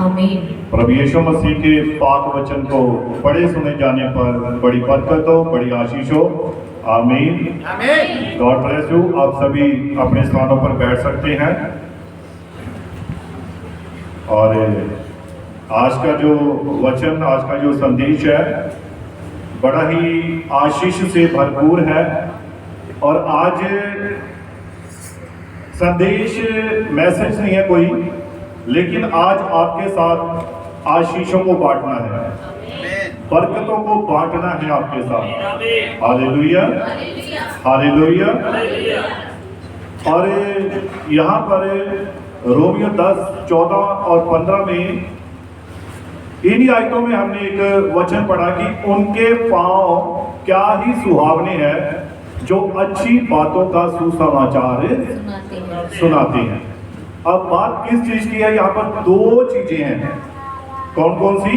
आमीन। प्रभु यीशु मसीह के पाक वचन को पढ़े सुने जाने पर बड़ी बरकत हो, बड़ी आशीष हो। आमीन। आमीन। God bless you. आप सभी अपने स्थानों पर बैठ सकते हैं। और आज का जो वचन, आज का जो संदेश है, बड़ा ही आशीष से भरपूर है। और आज संदेश मैसेज नहीं है कोई, लेकिन आज आपके साथ आशीषों को बांटना है, बरकतों को बांटना है आपके साथ। Hallelujah, hallelujah. और यहाँ पर रोमियो 10, 14 और 15 में, इन्हीं आयतों में हमने एक वचन पढ़ा कि उनके पांव क्या ही सुहावने हैं जो अच्छी बातों का सुसमाचार सुनाते हैं। अब बात किस चीज की है? यहाँ पर दो चीजें हैं। कौन कौन सी?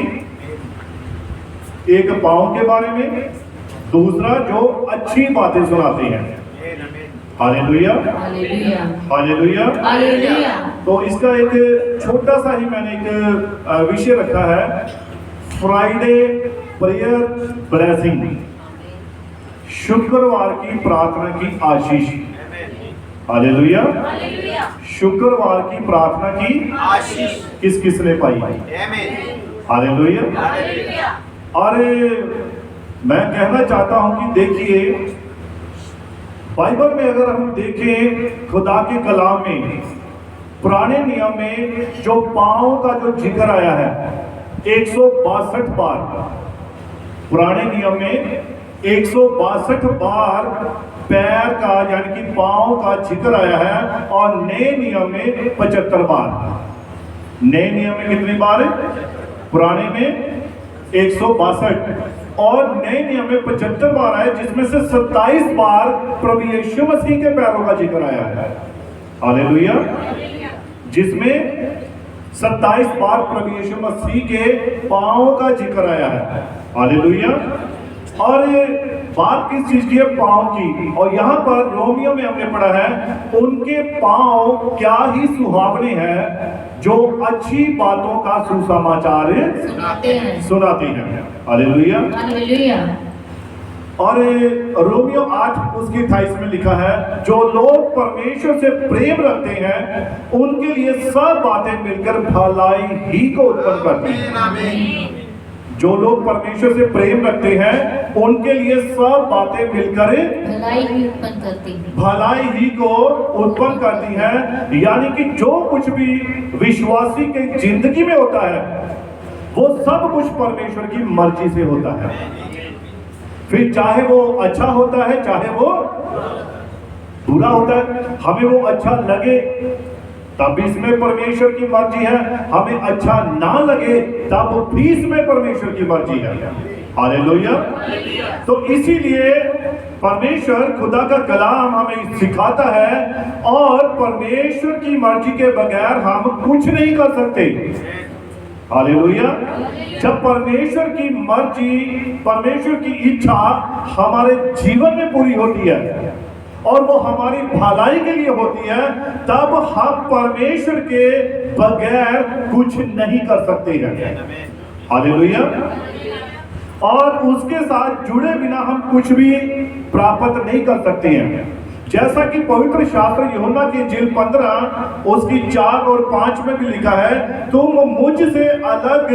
एक पांव के बारे में, दूसरा जो अच्छी बातें सुनाते हैं। Hallelujah, hallelujah, hallelujah. तो इसका एक छोटा सा ही मैंने एक विषय रखा है, फ्राइडे प्रेयर ब्लेसिंग, शुक्रवार की प्रार्थना की आशीष। हालेलुया, शुक्रवार की प्रार्थना की आशीष किस किस ने पाई? हालेलुया। और मैं कहना चाहता हूं कि देखिए, बाइबल में अगर हम देखें, खुदा के कलाम में, पुराने नियम में जो पांव का जो जिक्र आया है 162 बार, पुराने नियम में 162 बार पैर का यानी कि पांव का जिक्र आया है। और नए नियम में 75 बार। नए नियम में कितनी बार है? पुराने में 162 और नए नियम में 75 बार आए, जिसमें से 27 बार प्रभु यीशु मसीह के पैरों का जिक्र आया है। हालेलुया। जिसमें 27 बार प्रभु यीशु मसीह के पांव का जिक्र आया है। हालेलुया। और बात किस चीज की है? पांव की। और यहाँ पर रोमियो में हमने पढ़ा है, उनके पांव क्या ही सुहावने हैं जो अच्छी बातों का सुसमाचार सुनाते हैं। Hallelujah, hallelujah. और रोमियो 8 उसकी 28 में लिखा है, जो लोग परमेश्वर से प्रेम रखते हैं उनके लिए सब बातें मिलकर भलाई ही को उत्पन्न करती हैं। जो लोग परमेश्वर से प्रेम रखते हैं उनके लिए सब बातें मिलकर भलाई ही को उत्पन्न करती हैं। यानी कि जो कुछ भी विश्वासी के जिंदगी में होता है वो सब कुछ परमेश्वर की मर्जी से होता है। फिर चाहे वो अच्छा होता है, चाहे वो बुरा होता है, हमें वो अच्छा लगे तब इसमें परमेश्वर की मर्जी है, हमें अच्छा ना लगे तब भी इसमें परमेश्वर की मर्जी है। हालेलुया। तो इसीलिए परमेश्वर, खुदा का कलाम हमें सिखाता है, और परमेश्वर की मर्जी के बगैर हम कुछ नहीं कर सकते। हालेलुया। जब परमेश्वर की मर्जी, परमेश्वर की इच्छा हमारे जीवन में पूरी होती है और वो हमारी भलाई के लिए होती है, तब हम परमेश्वर के बगैर कुछ नहीं कर सकते हैं। हालेलुया। और उसके साथ जुड़े बिना हम कुछ भी प्राप्त नहीं कर सकते हैं। जैसा कि पवित्र शास्त्र यूहन्ना की इंजील 15 उसकी 4 और 5 में भी लिखा है, तुम मुझसे अलग,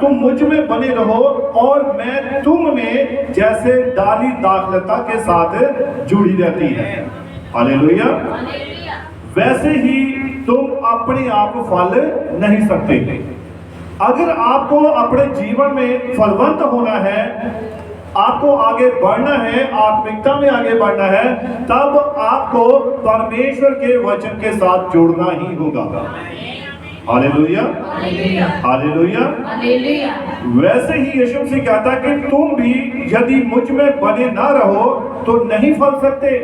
तुम मुझ में बने रहो और मैं तुम में, जैसे डाली दाखलता के साथ जुड़ी रहती है। हालेलुया। वैसे ही तुम अपने आप फल नहीं सकते। अगर आपको अपने जीवन में फलवंत होना है, आपको आगे बढ़ना है, आत्मिकता में आगे बढ़ना है, तब आपको परमेश्वर के वचन के साथ जुड़ना ही होगा। Hallelujah, hallelujah. वैसे ही यीशु मसीह कहता है कि तुम भी यदि मुझ में बने ना रहो तो नहीं फल सकते।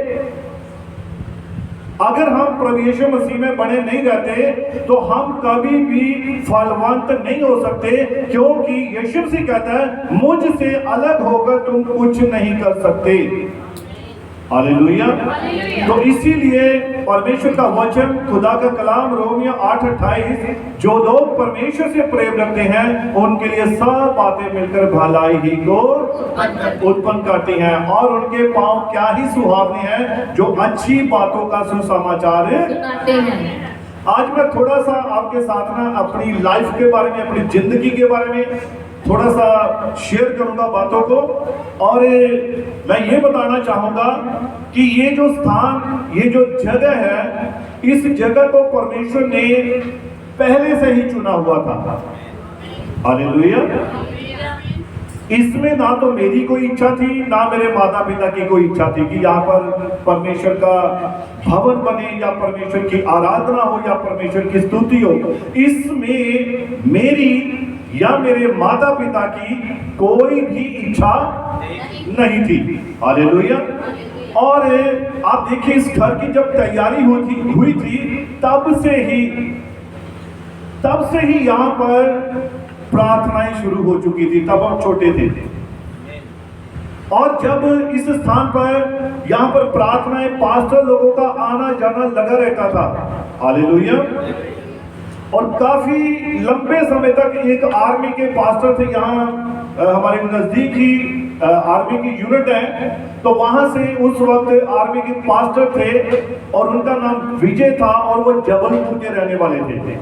अगर हम प्रभु यीशु मसीह में बने नहीं रहते तो हम कभी भी फलवंत नहीं हो सकते, क्योंकि यीशु मसीह कहता है मुझसे अलग होकर तुम कुछ नहीं कर सकते। हालेलुया। तो इसीलिए परमेश्वर का वचन, खुदा का कलाम, रोमियो 8:28, जो लोग परमेश्वर से प्रेम रखते हैं उनके लिए सब बातें मिलकर भलाई ही को उत्पन्न करती हैं, और उनके पांव क्या ही सुहावने हैं जो अच्छी बातों का सुसमाचार सुनाते हैं। आज मैं थोड़ा सा आपके साथ ना अपनी लाइफ के बारे में, अपनी जिंदगी के बारे में थोड़ा सा शेयर करूंगा बातों को, और मैं ये बताना चाहूंगा कि ये जो स्थान, ये जो जगह है, इस जगह को परमेश्वर ने पहले से ही चुना हुआ था। हालेलुया। इसमें ना तो मेरी कोई इच्छा थी, ना मेरे माता पिता की कोई इच्छा थी कि यहाँ पर परमेश्वर का भवन बने, या परमेश्वर की आराधना हो, या परमेश्वर की स्तुति हो। इसमें मेरी या मेरे माता पिता की कोई भी इच्छा नहीं थी। हालेलुया। और आप देखिए, इस घर की जब तैयारी हुई थी तब से ही यहाँ पर प्रार्थनाएं शुरू हो चुकी थी। तब हम छोटे थे, और जब इस स्थान पर यहाँ पर प्रार्थनाएं, पास्टर लोगों का आना जाना लगा रहता था। हालेलुया। और काफी लंबे समय तक एक आर्मी के पास्टर थे, यहाँ हमारे नजदीक ही आर्मी की यूनिट है, तो वहां से उस वक्त आर्मी के पास्टर थे, और उनका नाम विजय था, और वो जबलपुर के रहने वाले थे।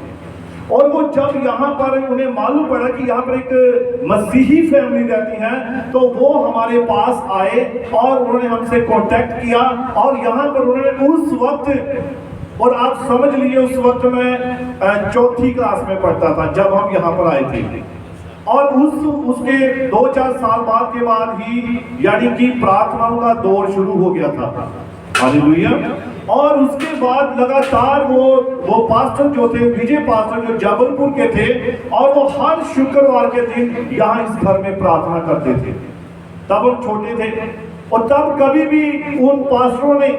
और वो जब यहाँ पर उन्हें मालूम पड़ा कि यहाँ पर एक मसीही फैमिली रहती है, तो वो हमारे पास आए और उन्होंने हमसे कांटेक्ट किया, और यहाँ पर उन्होंने उस वक्त, और आप समझ लीजिए उस वक्त मैं चौथी क्लास में पढ़ता था जब हम यहाँ पर आए थे, और उसके 2-4 साल बाद के बाद ही यानी कि प्रार्थनाओं का दौर शुरू हो गया था। हालेलुया। और उसके बाद लगातार वो पास्टर जो थे, विजय पास्टर, जो जबलपुर के थे, और वो हर शुक्रवार के दिन यहाँ इस घर में प्रार्थना करते थे। तब हम छोटे थे, और तब कभी भी उन पास्टरों ने,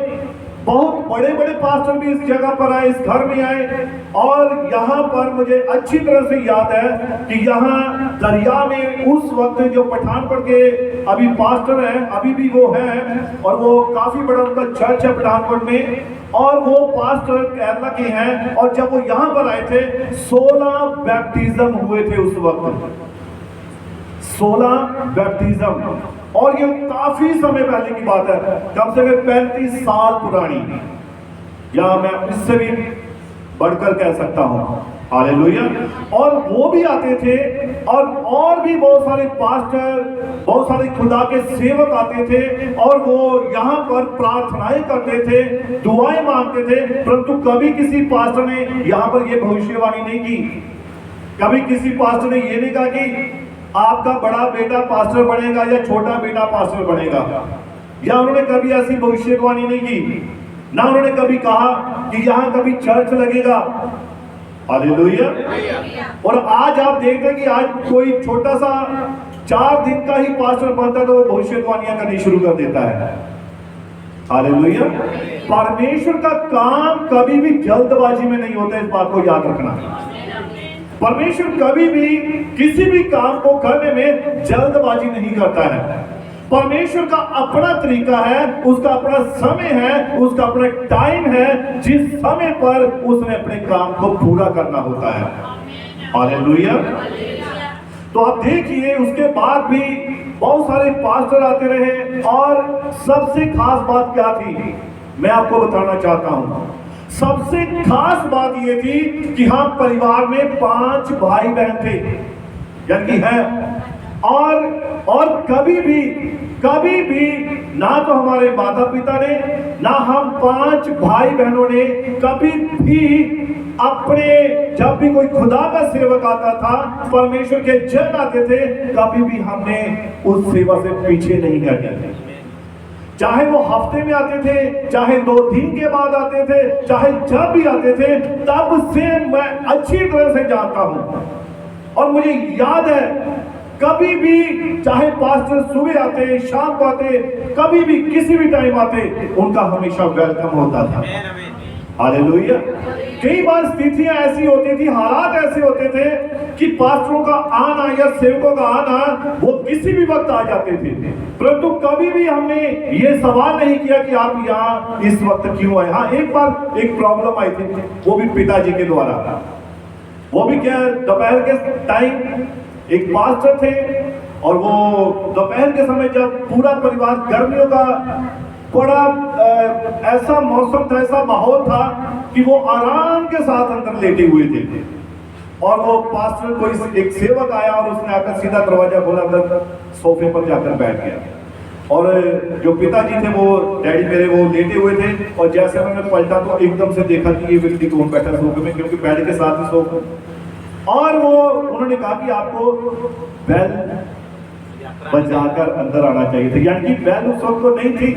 बहुत बड़े बड़े पास्टर भी इस जगह पर आए, इस घर में आए, और यहाँ पर मुझे अच्छी तरह से याद है कि यहाँ दरिया में उस वक्त जो पठानकोट के अभी पास्टर हैं, अभी भी वो हैं, और वो काफी बड़ा उनका चर्च है पठानकोट में, और वो पास्टर केरला के हैं। और जब वो यहाँ पर आए थे, 16 बैप्टिज्म हुए थे उस वक्त, 16 बैप्टिज्म। और ये काफी समय पहले की बात है, कम से कम 35 साल पुरानी, या मैं इससे भी बढ़कर कह सकता हूं। हालेलुया। और वो भी आते थे, और भी बहुत सारे पास्टर, बहुत सारे खुदा के सेवक आते थे, और वो यहाँ पर प्रार्थनाएं करते थे, दुआएं मांगते थे। परंतु कभी किसी पास्टर ने यहाँ पर ये भविष्यवाणी नहीं की, कभी किसी पास्टर ने ये नहीं कहा कि आपका बड़ा बेटा पास्टर बनेगा या छोटा बेटा पास्टर बनेगा, या उन्होंने कभी ऐसी भविष्यवाणी नहीं की, ना उन्होंने कभी कहा कि यहाँ कभी चर्च लगेगा। हालेलुया। और आज आप देखते हैं कि आज कोई छोटा सा 4 दिन का ही पास्टर बनता है तो वो भविष्यवाणियां करनी शुरू कर देता है। हालेलुया। परमेश्वर का काम कभी भी जल्दबाजी में नहीं होता, इस बात को याद रखना। परमेश्वर कभी भी किसी भी काम को करने में जल्दबाजी नहीं करता है। परमेश्वर का अपना तरीका है, उसका अपना समय है, उसका अपना टाइम है, जिस समय पर उसने अपने काम को पूरा करना होता है। हालेलुया। तो आप देखिए, उसके बाद भी बहुत सारे पास्टर आते रहे, और सबसे खास बात क्या थी मैं आपको बताना चाहता हूं। सबसे खास बात यह थी कि हम परिवार में 5 भाई बहन थे, यानी है, और कभी भी ना तो हमारे माता पिता ने, ना हम 5 भाई बहनों ने कभी भी अपने, जब भी कोई खुदा का सेवक आता था, परमेश्वर के जन आते थे, कभी भी हमने उस सेवा से पीछे नहीं हटे। चाहे वो हफ्ते में आते थे, चाहे 2 दिन के बाद आते थे, चाहे जब भी आते थे, तब से मैं अच्छी तरह से जानता हूं। और मुझे याद है, कभी भी चाहे पास्टर सुबह आते, शाम को आते, कभी भी किसी भी टाइम आते, उनका हमेशा वेलकम होता था। हालेलुया। कई बार स्थितियां ऐसी होती थी, हालात ऐसे होते थे कि पास्टरों का आना या सेवकों का आना वो किसी भी वक्त आ जाते थे, परंतु कभी भी हमने ये सवाल नहीं किया कि आप यहाँ इस वक्त क्यों आए। हाँ, एक बार एक प्रॉब्लम आई थी, वो भी पिताजी के द्वारा। वो भी क्या, दोपहर के टाइम एक पास्टर थे और वो दोपहर के समय जब पूरा परिवार, गर्मियों का बड़ा ऐसा मौसम था, ऐसा माहौल था कि वो आराम के साथ अंदर लेटे हुए थे और वो पास्टर कोई एक सेवक आया और उसने आकर सीधा दरवाजा खोला, अंदर सोफे पर जाकर बैठ गया। और जो पिताजी थे वो डैडी मेरे वो लेटे हुए थे और जैसे मैंने पलटा तो एकदम से देखा कि ये व्यक्ति कौन बैठा सोफे में, क्योंकि बेड के साथ ही सोफे। और वो उन्होंने कहा कि आपको बेल बजाकर अंदर आना चाहिए था, यानी कि बेल उस वक्त तो नहीं थी,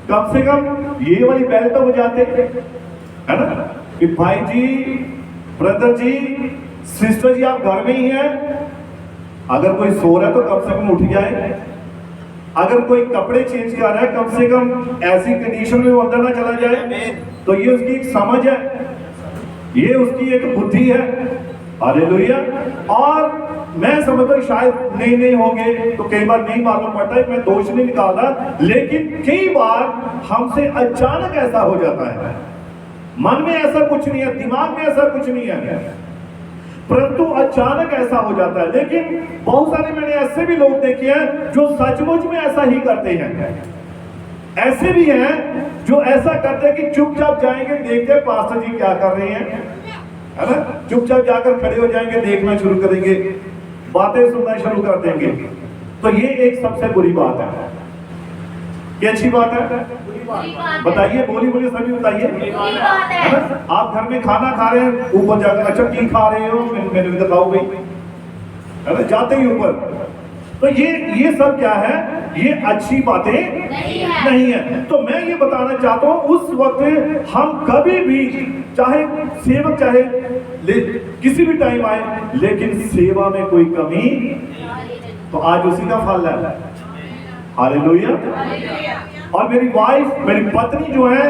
कम से कम ये वाली बेल तो बजाते, है ना, कि भाई जी, ब्रदर जी, सिस्टर जी आप घर में ही हैं, अगर कोई सो रहा है तो कम से कम उठ जाए, अगर कोई कपड़े चेंज कर रहा है कम से कम ऐसी कंडीशन में वो अंदर ना चला जाए। तो ये उसकी एक समझ है, ये उसकी एक बुद्धि है। हालेलुया। और मैं समझता हूं शायद नहीं होंगे तो कई बार नहीं मालूम पड़ता है, मैं दोष नहीं निकालता, लेकिन कई बार हमसे अचानक ऐसा हो जाता है, मन में ऐसा कुछ नहीं है, दिमाग में ऐसा कुछ नहीं है, परंतु अचानक ऐसा हो जाता है। लेकिन बहुत सारे मैंने ऐसे भी लोग देखे हैं जो सचमुच में ऐसा ही करते हैं। ऐसे भी हैं जो ऐसा करते हैं कि चुपचाप जाएंगे, देखते हैं पास्टर जी क्या कर रहे हैं, है ना, चुपचाप जाकर खड़े हो जाएंगे, देखना शुरू करेंगे, बातें सुनना शुरू कर देंगे। तो ये एक सबसे बुरी बात है। ये अच्छी बात है? बताइए, बोली सभी बताइए। आप घर में खाना खा रहे हैं, ऊपर जाकर अच्छा की खा रहे हो, मैंने भी बताओ भाई, है ना, जाते ही ऊपर। तो ये सब क्या है? ये अच्छी बातें नहीं है। तो मैं ये बताना चाहता हूं, उस वक्त हम कभी भी, चाहे सेवक चाहे किसी भी टाइम आए, लेकिन सेवा में कोई कमी, तो आज उसी का फल है। हालेलुया। और मेरी वाइफ, मेरी पत्नी जो है,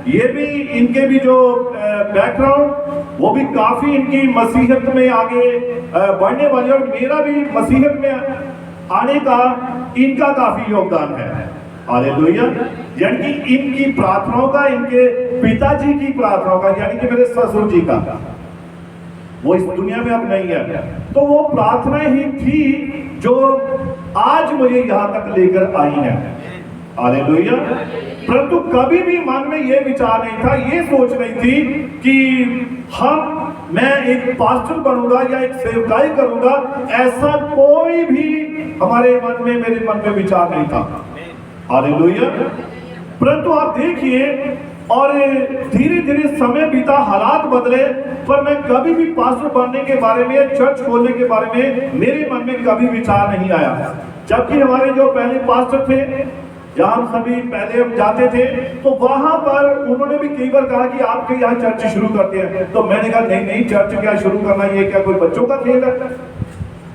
ये भी, इनके भी जो बैकग्राउंड, वो भी काफी इनकी मसीहत में आगे बढ़ने वाली, और मेरा भी मसीहत में आने का इनका काफी योगदान है। हालेलुया। यानी कि इनकी प्रार्थनाओं का, इनके पिताजी की प्रार्थनाओं का, यानी कि मेरे ससुर जी का, वो इस दुनिया में अब नहीं है, तो वो प्रार्थना ही थी जो आज मुझे यहां तक लेकर आई है। हालेलुया। परंतु कभी भी मन में ये विचार नहीं था, ये सोच नहीं थी कि मैं एक पास्टर बनूंगा या एक सेवकाई करूंगा, ऐसा कोई भी हमारे मन में, मेरे मन में विचार नहीं था। हालेलुया। परंतु आप देखिए, और धीरे धीरे समय बीता, हालात बदले, पर मैं कभी भी पास्टर बनने के बारे में, चर्च खोलने के बारे में मेरे मन में कभी विचार नहीं आया। जबकि हमारे जो पहले पास्टर थे, जहां हम सभी पहले हम जाते थे, तो वहां पर उन्होंने भी कई बार कहा कि आपके यहाँ चर्च शुरू करते हैं। तो मैंने कहा नहीं, चर्च क्या शुरू करना, ये क्या कोई बच्चों का खेल है?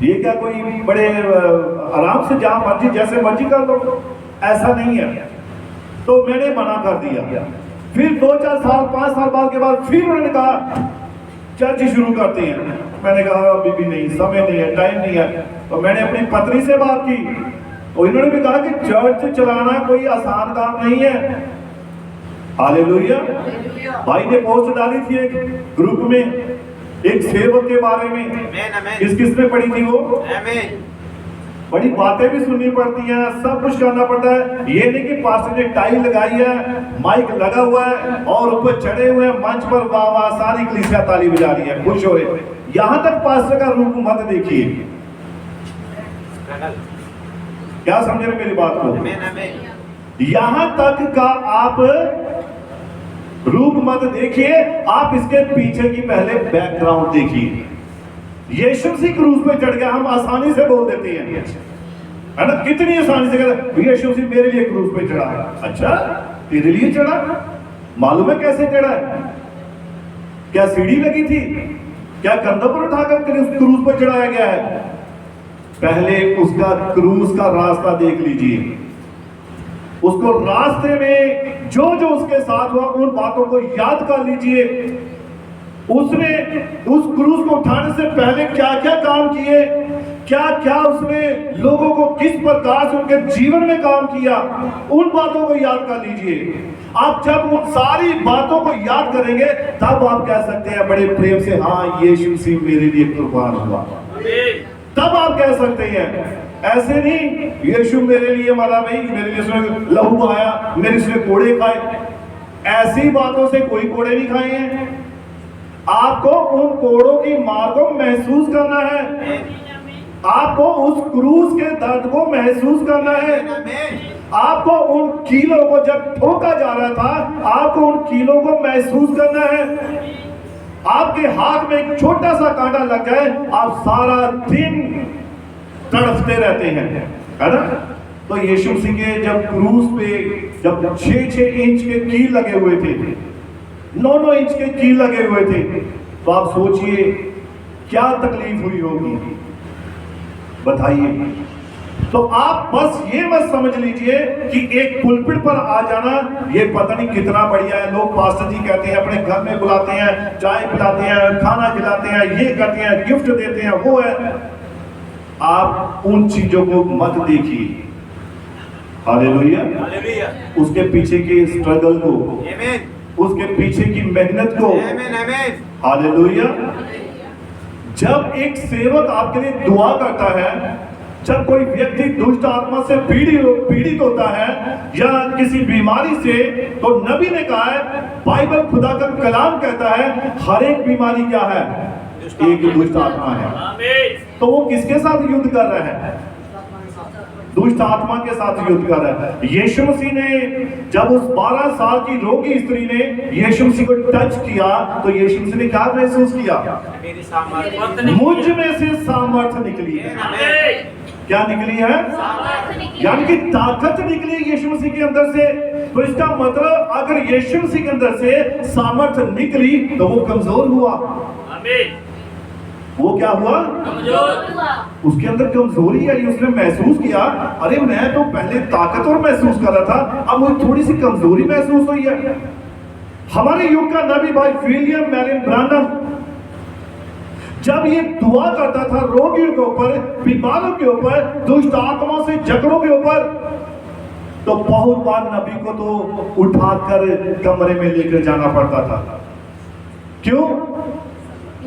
ये क्या कोई बड़े आराम से जहां मर्जी जैसे मर्जी कर लो? ऐसा नहीं है। तो मैंने मना कर दिया। फिर 2-4 साल, 5 साल बाद के बाद फिर उन्होंने कहा चर्च शुरू करते हैं। मैंने कहा अभी भी नहीं, समय नहीं है, टाइम नहीं है। तो मैंने अपनी पत्नी से बात की, और इन्होंने भी कहा कि चर्च चलाना कोई आसान काम नहीं है। हालेलुया। भाई ने पोस्ट डाली थी एक ग्रुप में, एक सेवक के बारे में, किसने पढ़ी थी वो? बड़ी बातें भी सुननी पड़ती हैं, सब कुछ करना पड़ता है। ये नहीं कि पास्टर ने टाई लगाई है, माइक लगा हुआ है और ऊपर चढ़े हुए हैं मंच पर, वाह वाह, सारी कलीसिया ताली बजा रही है, खुश हो रहे। यहां तक पास्टर का रूप मत देखिए। क्या समझ रहे मेरी बात को? यहां तक का आप रूप मत देखिए, आप इसके पीछे की पहले बैकग्राउंड देखिए। यीशु मसीह क्रूस पे चढ़ गया, हम आसानी से बोल देते हैं, है ना, कितनी आसानी से कहते हैं यीशु मसीह मेरे लिए क्रूस पे चढ़ा है। अच्छा, तेरे लिए चढ़ा? मालूम है कैसे चढ़ा है? क्या सीढ़ी लगी थी? क्या कंधों पर उठाकर क्रूस पर चढ़ाया गया है? पहले उसका क्रूस का रास्ता देख लीजिए। उसको रास्ते में जो उसके साथ हुआ, उन बातों को याद कर लीजिए। उसने उस क्रूस को उठाने से पहले क्या क्या काम काम किए, क्या क्या उसने लोगों को किस प्रकार से उनके जीवन में काम किया, उन बातों को याद कर लीजिए। आप जब उन सारी बातों को याद करेंगे तब आप कह सकते हैं बड़े प्रेम से, हाँ यीशु मसीह मेरे लिए कुर्बान हुआ। तब आप कह सकते हैं। ऐसे नहीं यीशु मेरे लिए मरा नहीं, मेरे लिए उसने लहू बहाया, मेरे से कोड़े खाए, ऐसी बातों से कोई कोड़े नहीं खाए हैं। आपको उन कोड़ों की मार को महसूस करना है, आपको उस क्रूस के दर्द को महसूस करना है, आपको उन कीलों को जब ठोका जा रहा था आपको उन कीलों को महसूस करना है। आपके हाथ में एक छोटा सा कांटा लग जाए आप सारा दिन तड़पते रहते हैं, है ना। तो यीशु मसीह के जब क्रूस पे जब 6-6 इंच के कील लगे हुए थे, 9-9 इंच के कील लगे हुए थे, तो आप सोचिए क्या तकलीफ हुई होगी, बताइए। तो आप बस ये मत समझ लीजिए कि एक पुलपिट पर आ जाना ये पता नहीं कितना बढ़िया है। लोग पास्टर जी कहते हैं, अपने घर में बुलाते हैं, चाय पिलाते हैं, खाना खिलाते हैं, ये करते हैं, गिफ्ट देते हैं, वो है। आप उन चीजों को मत देखिए, हालेलुया, उसके पीछे के स्ट्रगल को, उसके पीछे की मेहनत को, हालेलुया। जब एक सेवक आपके लिए दुआ करता है, जब कोई व्यक्ति दुष्ट आत्मा से पीड़ित होता है या किसी बीमारी से, तो नबी ने कहा है, बाइबल खुदा का कलाम कहता है हर एक बीमारी क्या है, एक दुष्ट आत्मा है। तो वो किसके साथ युद्ध कर रहा है, दुष्ट आत्मा के साथ युद्ध कर रहा है। यीशु मसीह ने जब उस 12 साल की रोगी स्त्री ने यीशु मसीह को टच किया तो यीशु मसीह ने क्या महसूस किया, मुझ में से सामर्थ्य निकली है। क्या निकली है, यानी कि ताकत निकली है यीशु मसीह के अंदर से। तो इसका मतलब अगर यीशु मसीह के अंदर से सामर्थ्य निकली तो वो कमजोर हुआ, वो क्या हुआ, उसके अंदर कमजोरी आई, उसने महसूस किया अरे मैं तो पहले ताकतवर महसूस कर रहा था, अब मुझे थोड़ी सी कमजोरी महसूस हुई है। हमारे युग का नबी भाई विलियम मैरियन ब्रानम जब ये दुआ करता था रोगियों के ऊपर, बीमारों के ऊपर, दुष्ट आत्माओं से झगड़ों के ऊपर, तो बहुत बार नबी को तो उठाकर कमरे में लेकर जाना पड़ता था। क्यों,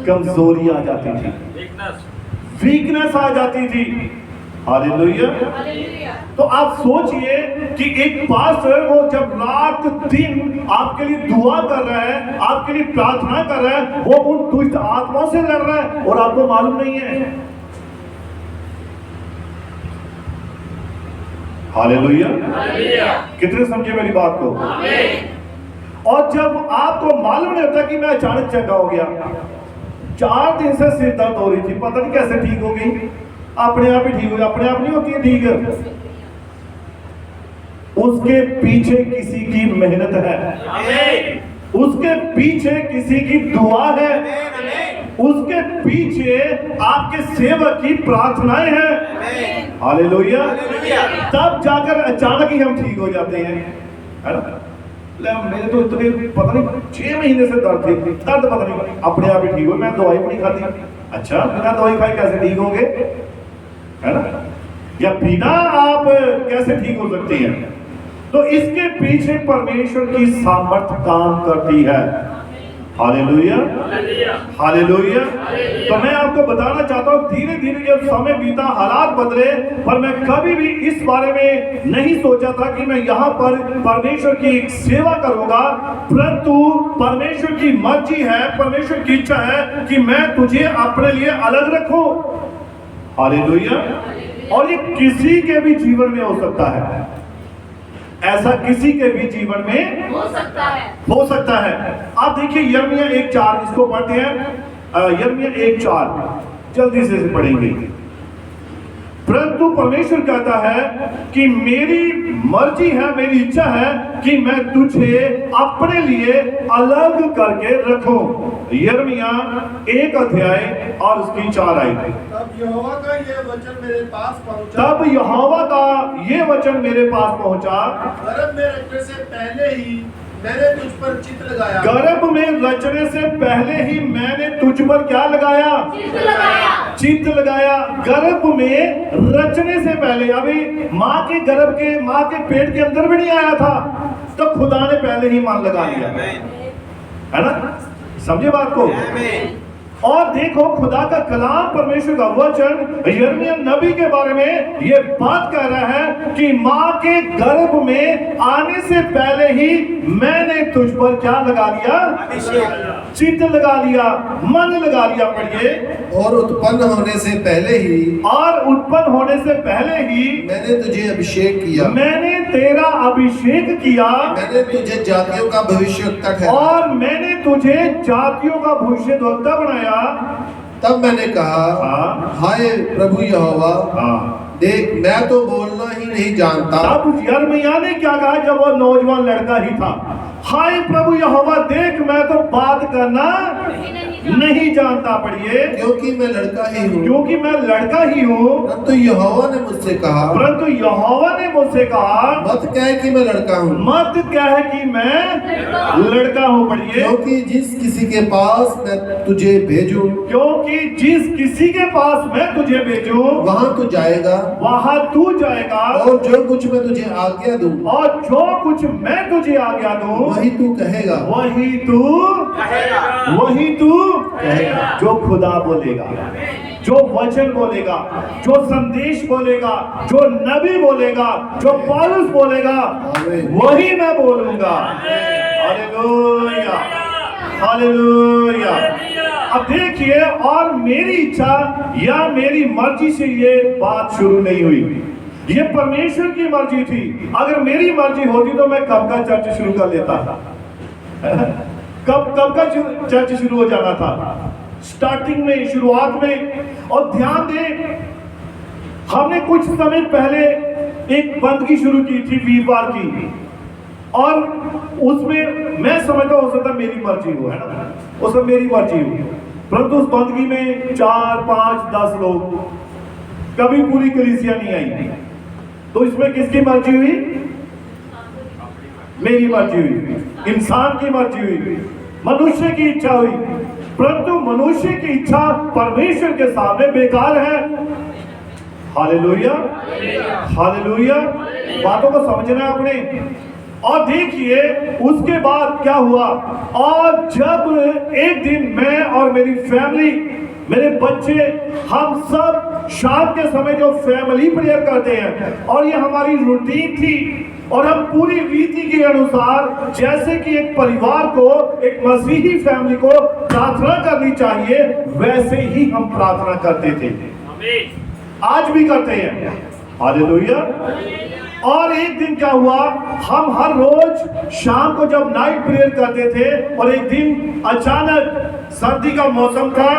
कमजोरी आ जाती थी, वीकनेस आ जाती थी, हालेलुया। तो आप सोचिए कि एक पास्टर वो जब रात दिन आपके लिए दुआ कर रहा है, आपके लिए प्रार्थना कर रहा है, वो उन दुष्ट आत्माओं से लड़ रहा है और आपको मालूम नहीं है, हालेलुया। कितने समझे मेरी बात को। और जब आपको मालूम नहीं होता कि मैं अचानक चंगा हो गया, 4 दिन से सिर दर्द हो रही थी, पता नहीं कैसे ठीक हो गई, अपने आप ही ठीक हो गई, अपने आप नहीं होती है ठीक, उसके पीछे किसी की मेहनत है, उसके पीछे किसी की दुआ है, उसके पीछे आपके सेवक की प्रार्थनाएं हैं, हालेलुया। तब जाकर अचानक ही हम ठीक हो जाते हैं, है ना। मेरे तो इतने पता नहीं 6 महीने से दर्द थे, दर्द पता नहीं अपने आप ही ठीक हो, मैं दवाई भी नहीं खाती। अच्छा, बिना दवाई खाए कैसे ठीक होंगे, है ना, या बिना आप कैसे ठीक हो सकती हैं। तो इसके पीछे परमेश्वर की सामर्थ्य काम करती है, हालेलुया, हालेलुया। तो मैं आपको बताना चाहता हूँ, धीरे धीरे जब समय बीता, हालात बदले, पर मैं कभी भी इस बारे में नहीं सोचा था कि मैं यहाँ पर परमेश्वर की एक सेवा करूंगा, परंतु परमेश्वर की मर्जी है, परमेश्वर की इच्छा है कि मैं तुझे अपने लिए अलग रखूं, हालेलुया। और ये किसी के भी जीवन में हो सकता है, ऐसा किसी के भी जीवन में हो सकता है। आप देखिए यिर्मयाह 1:4, इसको पढ़ते हैं, यिर्मयाह 1:4 जल्दी से पढ़ेंगे। परंतु परमेश्वर कहता है कि मेरी मर्जी है, मेरी इच्छा है कि मैं तुझे अपने लिए अलग करके रखूं। यिर्मयाह 1 अध्याय और उसकी 4 आयत। तब यहोवा का ये वचन मेरे पास पहुंचा, गर्भ में रखने से मैंने तुझ पर चित्त लगाया। गर्भ में रचने से पहले ही मैंने तुझ पर क्या लगाया? चित्त लगाया। गर्भ में रचने से पहले, अभी माँ के गर्भ के, माँ के पेट के अंदर भी नहीं आया था, तो खुदा ने पहले ही मन लगा लिया, है ना? समझे बात को? और देखो खुदा का कलाम, परमेश्वर का वचन यिर्मयाह नबी के बारे में ये बात कह रहा है कि माँ के गर्भ में आने से पहले ही मैंने तुझ पर क्या लगा लिया? चित्त लगा लिया, मन लगा लिया। पढ़िए। और उत्पन्न होने से पहले ही, और उत्पन्न होने से पहले ही मैंने तुझे अभिषेक किया। मैंने तेरा अभिषेक किया। मैंने तुझे जातियों का भविष्यवक्ता ठहराया। और मैंने तुझे जातियों का भविष्यद्वक्ता बनाया। तब मैंने कहा, हाँ, हाय प्रभु यहोवा, हाँ। देख मैं तो बोलना ही नहीं जानता। तब यिर्मयाह ने क्या कहा जब वो नौजवान लड़का ही था? हाय प्रभु यहोवा, देख मैं तो बात करना नहीं जानता। पढ़िए। क्योंकि मैं लड़का ही हूँ। क्योंकि मैं लड़का ही हूँ। परंतु यहोवा ने मुझसे कहा, परंतु यहोवा ने मुझसे कहा, मत कह कि मैं लड़का हूँ। मत कह कि मैं लड़का हूँ। पढ़िए। क्योंकि जिस किसी के पास मैं तुझे भेजूं, क्योंकि जिस किसी के पास मैं तुझे भेजूं, वहाँ तू जाएगा, वहां तू जाएगा। और जो कुछ मैं तुझे आज्ञा दूं, और जो कुछ मैं तुझे आज्ञा दूं, वही तू कहेगा। वही तू कहेगा। जो खुदा बोलेगा, जो वचन बोलेगा, जो संदेश बोलेगा, जो नबी बोलेगा, जो पौलुस बोलेगा, वही मैं बोलूंगा। Hallelujah, hallelujah. अब देखिए, और मेरी इच्छा या मेरी मर्जी से ये बात शुरू नहीं हुई, ये परमेश्वर की मर्जी थी। अगर मेरी मर्जी होती तो मैं कब का चर्च शुरू कर लेता था। कब का चर्च शुरू हो जाना था, स्टार्टिंग में, शुरुआत में। और ध्यान दें, हमने कुछ समय पहले एक बंदगी शुरू की थी वीरवार की, और उसमें मैं समझता हो सकता मेरी मर्जी हो, है ना, वो सब मेरी मर्जी हो। परंतु उस बंदगी में 4, 5, 10 लोग, कभी पूरी कलीसिया नहीं आई। तो इसमें किसकी मर्जी हुई? मेरी मर्जी हुई, इंसान की मर्जी हुई, मनुष्य की इच्छा हुई। परंतु मनुष्य की इच्छा परमेश्वर के सामने बेकार है। Hallelujah, hallelujah. बातों को समझना है आपने। और देखिए उसके बाद क्या हुआ। और जब एक दिन मैं और मेरी फैमिली, मेरे बच्चे, हम सब शाम के समय जो फैमिली प्रेयर करते हैं, और ये हमारी रूटीन थी, और हम पूरी रीति के अनुसार, जैसे कि एक परिवार को, एक मसीही फैमिली को प्रार्थना करनी चाहिए, वैसे ही हम प्रार्थना करते थे। आज भी करते हैं। हालेलुया। और एक दिन क्या हुआ, हम हर रोज शाम को जब नाइट प्रेयर करते थे, और एक दिन अचानक सर्दी का मौसम था,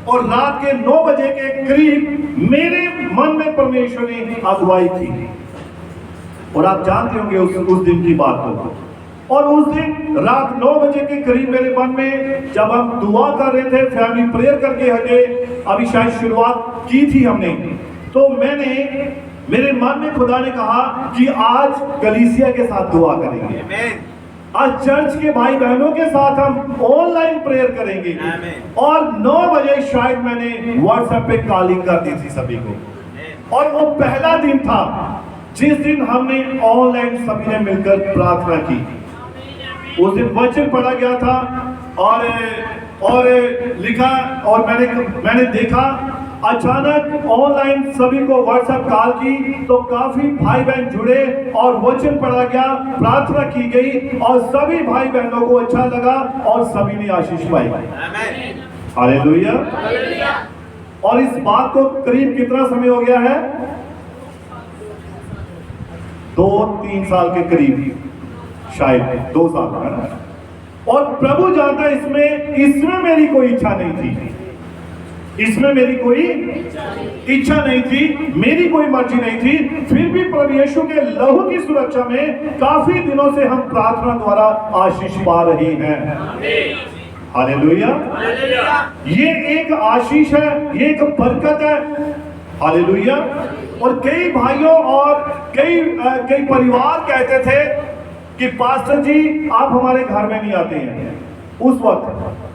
और रात के 9 बजे के करीब मेरे मन में परमेश्वर ने अगुवाई की। और आप जानते होंगे उस दिन की बात को। और उस दिन रात 9 बजे के करीब मेरे मन में, जब हम दुआ कर रहे थे, फैमिली प्रेयर करके हटे, अभी शायद शुरुआत की थी हमने, तो मेरे मन में खुदा ने कहा कि आज कलीसिया के साथ दुआ करेंगे, आज चर्च के भाई बहनों के साथ हम ऑनलाइन प्रेयर करेंगे। और 9 बजे शायद मैंने व्हाट्सएप पे कॉलिंग कर दी थी सभी को, और वो पहला दिन था जिस दिन हमने ऑनलाइन सभी ने मिलकर प्रार्थना की। उस दिन वचन पढ़ा गया था, और लिखा, और मैंने देखा अचानक ऑनलाइन सभी को व्हाट्सएप कॉल की, तो काफी भाई बहन जुड़े, और वचन पढ़ा गया, प्रार्थना की गई, और सभी भाई बहनों को अच्छा लगा, और सभी ने आशीष पाई। हालेलुया। और इस बात को करीब कितना समय हो गया है? 2-3 साल के करीब, शायद 2 साल, है ना। और प्रभु जानता है, इसमें मेरी कोई इच्छा नहीं थी, इसमें मेरी कोई इच्छा नहीं थी, मेरी कोई मर्जी नहीं थी। फिर भी प्रभु यीशु के लहू की सुरक्षा में काफी दिनों से हम प्रार्थना द्वारा आशीष पा रहे हैं। हालेलुया। ये एक आशीष है, ये एक बरकत है। हालेलुया। और कई भाइयों और कई परिवार कहते थे कि पास्टर जी आप हमारे घर में नहीं आते हैं। उस वक्त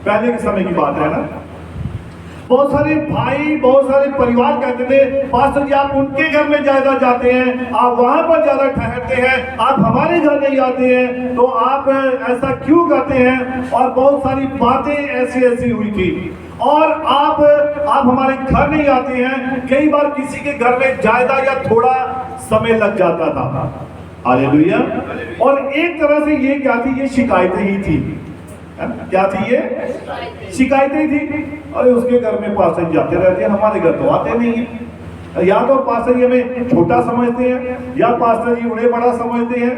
पहले के समय की बात है ना, बहुत सारे भाई बहुत सारे परिवार कहते थे पास्टर जी आप उनके घर में ज्यादा जाते हैं, आप वहां पर ज्यादा ठहरते हैं, आप हमारे घर नहीं आते हैं, तो आप ऐसा क्यों करते हैं। और बहुत सारी बातें ऐसी ऐसी हुई थी। और आप हमारे घर नहीं आते हैं, कई बार किसी के घर में ज्यादा या थोड़ा समय लग जाता था। हालेलुया। और एक तरह से ये क्या थी, ये शिकायतें ही थी। क्या थी ये? शिकायतें थी। अरे उसके घर में पास्टर जी जाते रहते हैं, हमारे घर तो आते नहीं है। या तो पास्टर जी हमें छोटा समझते हैं, या पास्टर जी उन्हें बड़ा समझते हैं,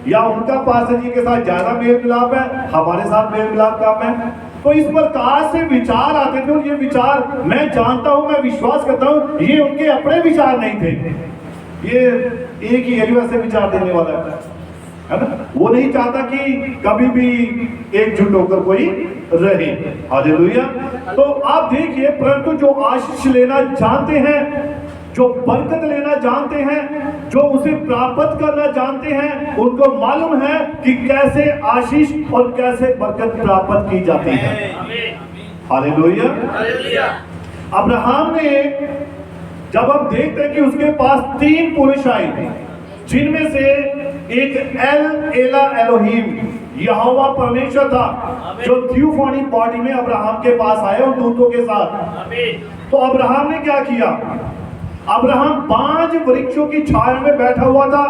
या उनका पास्टर जी के साथ ज्यादा मेल मिलाप है, हमारे साथ मेल मिलाप कम है। तो इस प्रकार से विचार आते थे। और ये विचार मैं जानता हूं, मैं विश्वास करता हूं, ये उनके अपने विचार नहीं थे। ये एक ही एरिया से विचार देने वाला है ना। वो नहीं चाहता कि कभी भी एकजुट होकर कोई रहे। हालेलुया। तो आप देखिए, परंतु जो आशीष लेना जानते हैं, जो बरकत लेना जानते हैं, जो उसे प्राप्त करना जानते हैं, उनको मालूम है कि कैसे आशीष और कैसे बरकत प्राप्त की जाती है। हालेलुया। अब्राहम ने, जब हम देखते हैं कि उसके पास 3 पुरुष आए, जिनमें से एक एल एला एलोहीम यहोवा परमेश्वर था, जो थियोफनी बॉडी में अब्राहम के पास आए और दूतों के साथ। तो अब्राहम ने क्या किया? अब्राहम 5 वृक्षों की छाया में बैठा हुआ था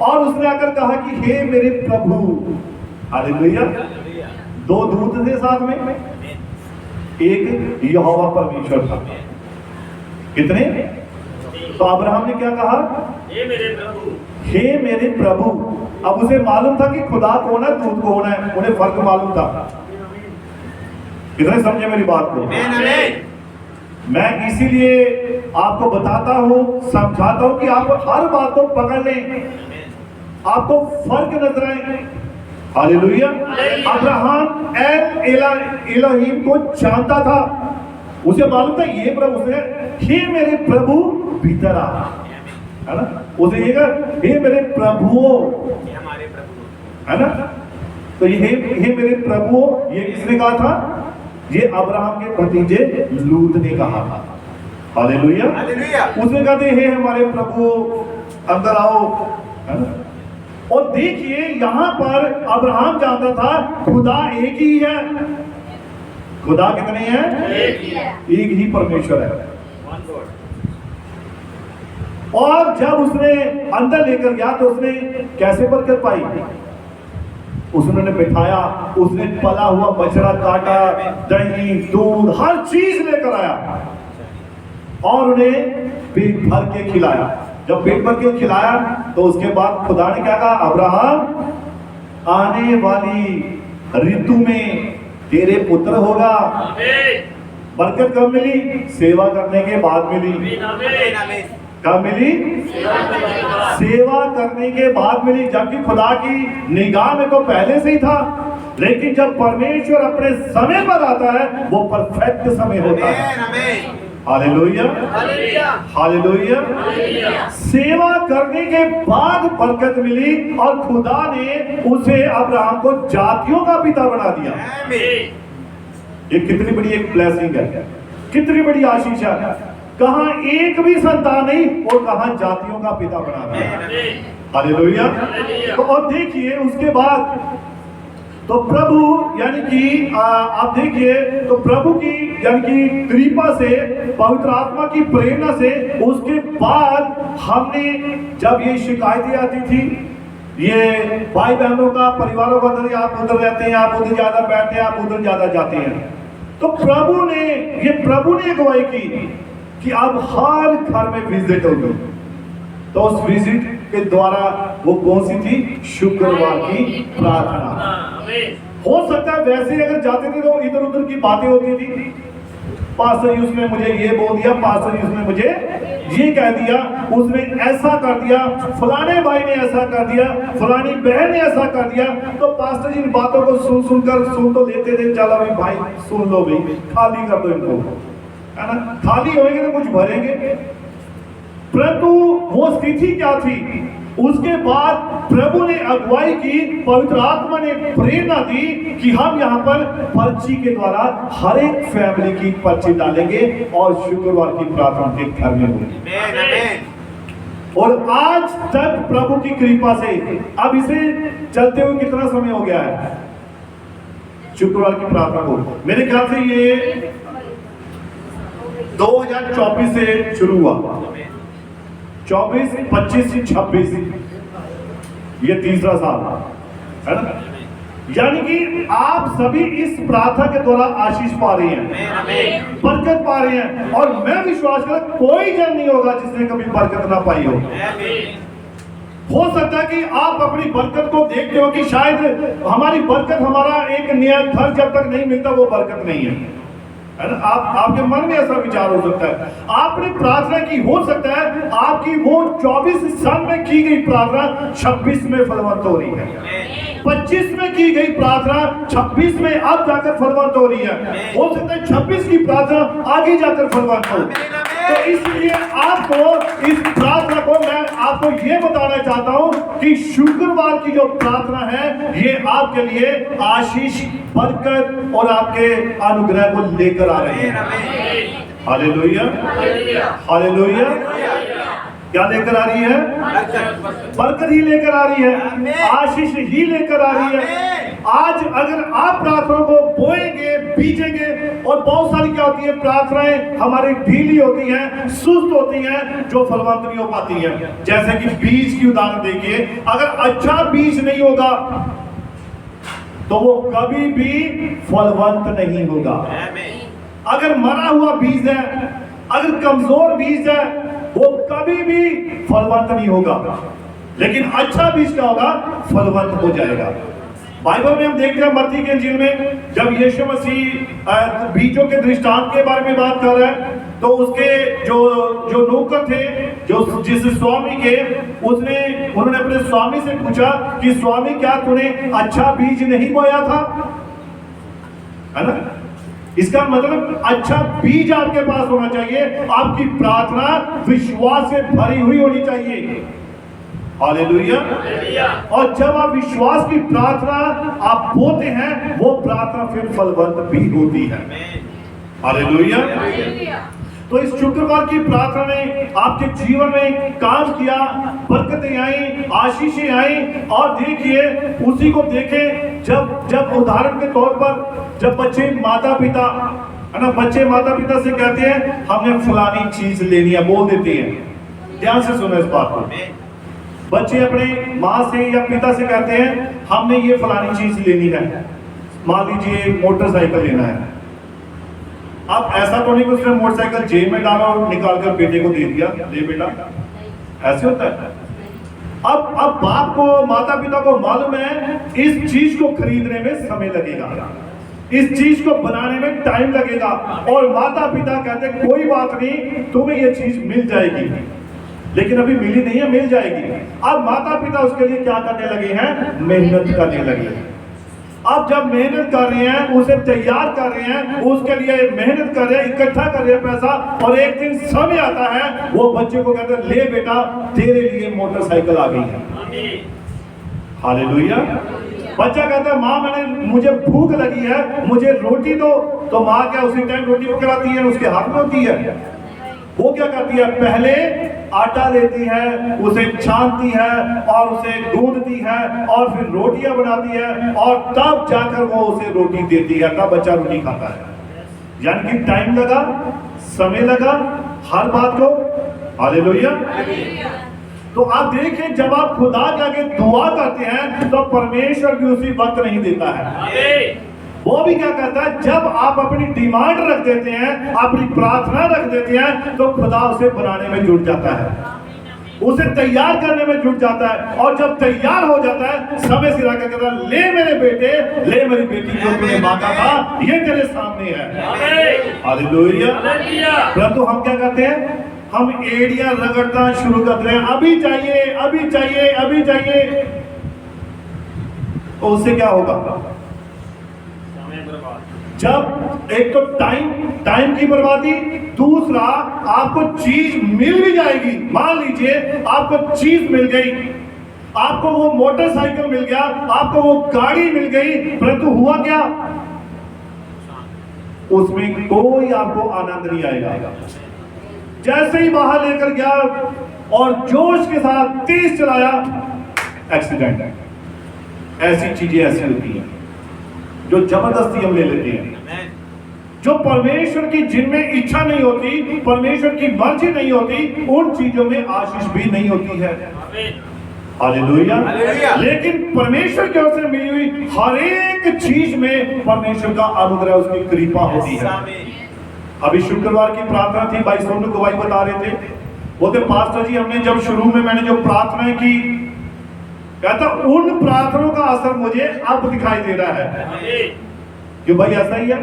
और उसने आकर कहा कि हे मेरे प्रभु। हालेलुया। 2 दूत थे साथ में, एक यहोवा परमेश्वर था। कितने? तो अब्राहम ने क्या कहा? हे मेरे प्रभु। हे मेरे प्रभु। अब उसे मालूम था कि खुदा कौन है, दूत कौन है, उन्हें फर्क मालूम था। कितने समझे मेरी बात को? मैं इसीलिए आपको बताता हूं, समझाता हूं कि आप हर बात को पकड़ लें, आपको फर्क नजर आए। हालेलुया। अब्राहम एलोहीम को जानता था, उसे मालूम था ये प्रभु से, हे मेरे प्रभु भीतर आ, है ना। उसे ये कहा हे मेरे प्रभुओ, है ना। तो ये हे मेरे प्रभुओ, ये किसने कहा था? ये अब्राहम के भतीजे लूत ने कहा था। हालेलुया। उसने कहा हे हमारे प्रभु अंदर आओ, है ना। और देखिए यहां पर अब्राहम जानता था खुदा एक ही है। खुदा कितने हैं? एक ही परमेश्वर है। और जब उसने अंदर लेकर गया तो उसने कैसे बरकत पाई? उसने बिठाया, उसने पला हुआ बछड़ा काटा, दही दूध हर चीज लेकर आया और उन्हें पेट भर के खिलाया। जब पेट भर के खिलाया तो उसके बाद खुदा ने क्या कहा? अब्राहम आने वाली ऋतु में तेरे पुत्र होगा। बरकत कब मिली? सेवा करने के बाद मिली। कब मिली? सेवा करने के बाद मिली। जबकि खुदा की निगाह में तो पहले से ही था, लेकिन जब परमेश्वर अपने समय पर आता है वो परफेक्ट समय होता है। हालेलुया। हालेलुया। सेवा करने के बाद बरकत मिली और खुदा ने उसे अब्राहम को जातियों का पिता बना दिया। ये कितनी बड़ी एक ब्लेसिंग है, कितनी बड़ी आशीष है। कहां एक भी संतान नहीं और कहां जातियों का पिता बना दिया। हालेलुया। तो और देखिए उसके बाद तो प्रभु यानी कि आप देखिए तो प्रभु की यानी कि कृपा से, पवित्र आत्मा की प्रेरणा से उसके बाद हमने जब ये शिकायतें आती थी, ये भाई बहनों का, परिवारों का, अंदर आप उधर रहते हैं, आप उधर ज्यादा बैठते हैं, आप उधर ज्यादा जाते हैं, तो प्रभु ने अगुवाई की कि अब हर घर में विजिट होगी। तो उस विजिट के द्वारा वो कौन सी थी? शुक्रवार की प्रार्थना। हो सकता है वैसे अगर जाते थे तो इधर उधर की बातें होती थी, पास्टर जी उसने मुझे ये बोल दिया, पास्टर जी उसने मुझे ये कह दिया, उसने ऐसा कर दिया, फलाने भाई ने ऐसा कर दिया, फलानी बहन ने ऐसा कर दिया। तो पास्टर जी इन बातों को सुन तो लेते थे, चलो भाई सुन लो भाई, खाली कर दो इनको, है ना। खाली होंगे तो कुछ भरेंगे। परंतु वो स्थिति क्या थी? उसके बाद प्रभु ने अगुवाई की, पवित्र आत्मा ने प्रेरणा दी कि हम यहाँ पर पर्ची के द्वारा हर एक फैमिली की पर्ची डालेंगे और शुक्रवार की प्रार्थना के घर में होगी। और आज तक प्रभु की कृपा से अब इसे चलते हुए कितना समय हो गया है शुक्रवार की प्रार्थना को? मेरे ख्याल से ये 2024 से शुरू हुआ, 24, 25, 26 ये तीसरा साल है ना। यानी कि आप सभी इस प्रार्थना के द्वारा आशीष पा रहे हैं, बरकत पा रहे हैं। और मैं विश्वास करता कोई जन नहीं होगा जिसने कभी बरकत ना पाई हो सकता है कि आप अपनी बरकत को देखते हो कि शायद हमारी बरकत, हमारा एक नया घर जब तक नहीं मिलता वो बरकत नहीं है ना। आपके मन में ऐसा विचार हो सकता है, आपने प्रार्थना की, हो सकता है आपकी वो 24 साल में की गई प्रार्थना 26 में फलवंत हो रही है, 25 में की गई प्रार्थना 26 में अब जाकर फलवंत हो रही है। हो सकता है 26 की प्रार्थना आगे जाकर फलवंत हो। तो इसलिए आपको इस प्रार्थना को मैं आपको ये बताना चाहता हूं कि शुक्रवार की जो प्रार्थना है ये आपके लिए आशीष, बरकत और आपके अनुग्रह को लेकर आ रही है। Hallelujah, hallelujah. क्या लेकर आ रही है? बरकत ही लेकर आ रही है, आशीष ही लेकर आ रही है। आज अगर आप प्रार्थना को बोएंगे, बीजेंगे, और बहुत सारी क्या होती है प्रार्थनाएं हमारी ढीली होती हैं, सुस्त होती हैं, जो फलवंत नहीं हो पाती हैं। जैसे कि बीज की उदाहरण देखिए, अगर अच्छा बीज नहीं होगा तो वो कभी भी फलवंत नहीं होगा। अगर मरा हुआ बीज है, अगर कमजोर बीज है, वो कभी भी फलवंत नहीं होगा। लेकिन अच्छा बीज क्या होगा? फलवंत हो जाएगा। बाइबल में हम देखते हैं मत्ती के इंजील में जब यीशु मसीह बीजों के दृष्टांत के बारे में बात कर रहा है, तो उसके जो नौकर थे, जो जिस स्वामी के, उन्होंने अपने स्वामी से पूछा कि स्वामी क्या तूने अच्छा बीज नहीं बोया था? है ना। इसका मतलब अच्छा बीज आपके पास होना चाहिए, आपकी प्रार्थना विश्वास से भरी हुई होनी चाहिए। हालेलुया। और जब आप विश्वास की प्रार्थना आप बोते हैं, वो प्रार्थना फिर फलवंत भी होती है। हालेलुया। तो इस शुक्रवार की प्रार्थना ने आपके जीवन में काम किया, बरकतें आई, आशीषें आई। और देखिए, उसी को देखें जब उदाहरण के तौर पर जब बच्चे माता पिता, है ना, बच्चे माता पिता से कहते हैं हमें फलानी चीज लेनी है, बोल देते हैं। ध्यान से सुनो इस बात को। बच्चे अपने माँ से या पिता से कहते हैं हमने ये फलानी चीज लेनी है, मान लीजिए मोटरसाइकिल लेना है। अब ऐसा तो नहीं कि उसने मोटरसाइकिल जेब में डाला और निकाल कर बेटे को दे दिया, ले बेटा, ऐसे होता है। अब बाप को, माता पिता को मालूम है इस चीज को खरीदने में समय लगेगा, इस चीज को बनाने में टाइम लगेगा, और माता पिता कहते कोई बात नहीं, तुम्हें ये चीज मिल जाएगी। लेकिन अभी मिली नहीं है, मिल जाएगी। अब माता पिता उसके लिए क्या करने लगे हैं? मेहनत करने लगे हैं। अब जब मेहनत कर रहे हैं, उसे तैयार कर रहे हैं, उसके लिए मेहनत कर रहे हैं, इकट्ठा कर रहे हैं पैसा, और एक दिन समय आता है वो बच्चे को कहते हैं ले बेटा तेरे लिए मोटरसाइकिल आ गई है। हालेलुया। बच्चा कहता है माँ मुझे भूख लगी है, मुझे रोटी दो। तो माँ क्या उसी टाइम रोटी पकड़ाती है, उसके हाथ में होती है। वो क्या करती है? पहले आटा लेती है, उसे छानती है और उसे गूंदती है और फिर रोटियां बनाती है, और तब जाकर वो उसे रोटी देती है, तब बच्चा रोटी खाता है। यानी कि टाइम लगा, समय लगा हर बात को। हालेलुया। तो आप देखिए, जब आप खुदा के आगे दुआ करते हैं तो परमेश्वर भी उसी वक्त नहीं देता है। वो भी क्या कहता है, जब आप अपनी डिमांड रख देते हैं, अपनी प्रार्थना रख देते हैं, तो खुदा उसे बनाने में जुट जाता है, उसे तैयार करने में जुट जाता है। और जब तैयार हो जाता है, समय सिरा कर कहता है ले मेरे बेटे, ले मेरी बेटी, जो तूने मांगा था ये तेरे सामने है। हालेलुया। परंतु हम क्या करते हैं? हम एड़ियां रगड़ना शुरू करते हैं, अभी चाहिए, अभी चाहिए, अभी चाहिए। तो उससे क्या होगा? जब एक तो टाइम की बर्बादी, दूसरा आपको चीज मिल भी जाएगी। मान लीजिए आपको चीज मिल गई, आपको वो मोटरसाइकिल मिल गया, आपको वो गाड़ी मिल गई, परंतु हुआ क्या? उसमें कोई आपको आनंद नहीं आएगा। जैसे ही बाहर लेकर गया और जोश के साथ तेज चलाया, एक्सीडेंट। ऐसी चीजें ऐसी होती हैं जो जबरदस्ती हम ले लेते हैं, जो परमेश्वर की जिनमें इच्छा नहीं होती, परमेश्वर की मर्जी नहीं होती, उन चीजों में आशीष भी नहीं होती है। हालेलुया। लेकिन परमेश्वर की ओर से मिली हुई हर एक चीज में परमेश्वर का अनुग्रह, उसकी कृपा होती है। अभी शुक्रवार की प्रार्थना थी, भाई सोनू गवाही बता रहे थे, बोलते पास्टर जी हमने जब शुरू में मैंने जो प्रार्थनाएं की, कहता उन प्रार्थनाओं का असर मुझे अब दिखाई दे रहा है। कि भाई ऐसा ही है।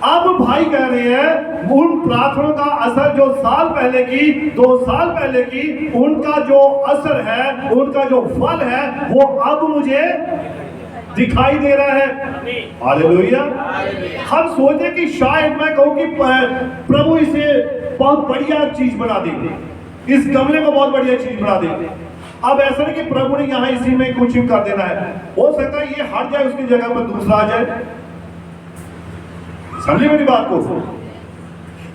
अब भाई कह रहे हैं उन प्रार्थनाओं का असर जो साल पहले की, 2 साल पहले की, उनका जो असर है, उनका जो फल है, वो अब मुझे दिखाई दे रहा है। हालेलुया। हम सोचे कि शायद मैं कहूं कि प्रभु इसे बहुत बढ़िया चीज बना देंगे, इस गमले को बहुत बढ़िया चीज बना देंगे। अब ऐसा नहीं कि प्रभु ने यहां इसी में कुछ कर देना है, हो सकता है ये हट जाए, उसकी जगह पर दूसरा आ जाए। समझे मेरी बात को?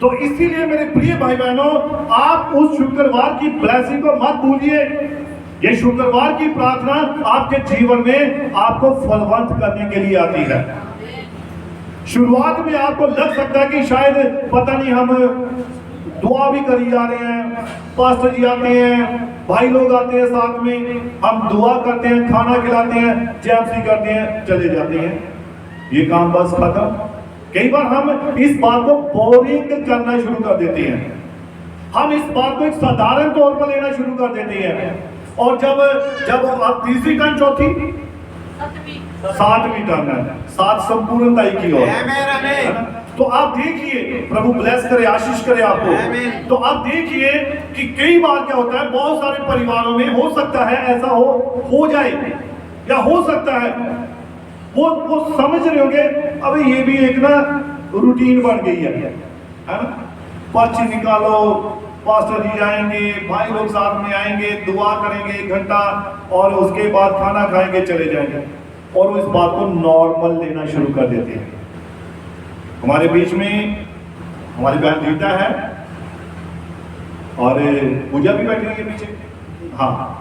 तो इसीलिए मेरे प्रिय भाई बहनों, आप उस शुक्रवार की ब्लेसिंग को मत भूलिए। ये शुक्रवार की प्रार्थना आपके जीवन में आपको फलवंत करने के लिए आती है। शुरुआत में आपको लग सकता है कि शायद पता नहीं, हम दुआ भी करी जा रहे हैं, पास्टर जी आते हैं, भाई लोग आते हैं साथ में, हम दुआ करते हैं, खाना खिलाते हैं, जैमसी करते हैं, चले जाते हैं, ये काम बस खत्म। कई बार हम इस बात को बोरिंग करना शुरू कर देते हैं, हम इस बात को एक साधारण तौर पर लेना शुरू कर देते हैं। और जब आप तीसरी टर्न, चौथी, 7वीं टर्न है, 7 संपूर्णता की ओर, तो आप देखिए, प्रभु ब्लेस करे, आशीष करे आपको। तो आप देखिए कि कई बार क्या होता है, बहुत सारे परिवारों में हो सकता है ऐसा हो जाए, या हो सकता है वो समझ रहे होंगे अभी ये भी एक ना रूटीन बन गई है ना, पर्ची निकालो, पास्टर जी आएंगे, भाई लोग साथ में आएंगे, दुआ करेंगे 1 घंटा, और उसके बाद खाना खाएंगे, चले जाएंगे, और वो इस बात को नॉर्मल लेना शुरू कर देते हैं। हमारे बीच में हमारी बहन रीता है और पूजा भी बैठी हुई है पीछे। हाँ,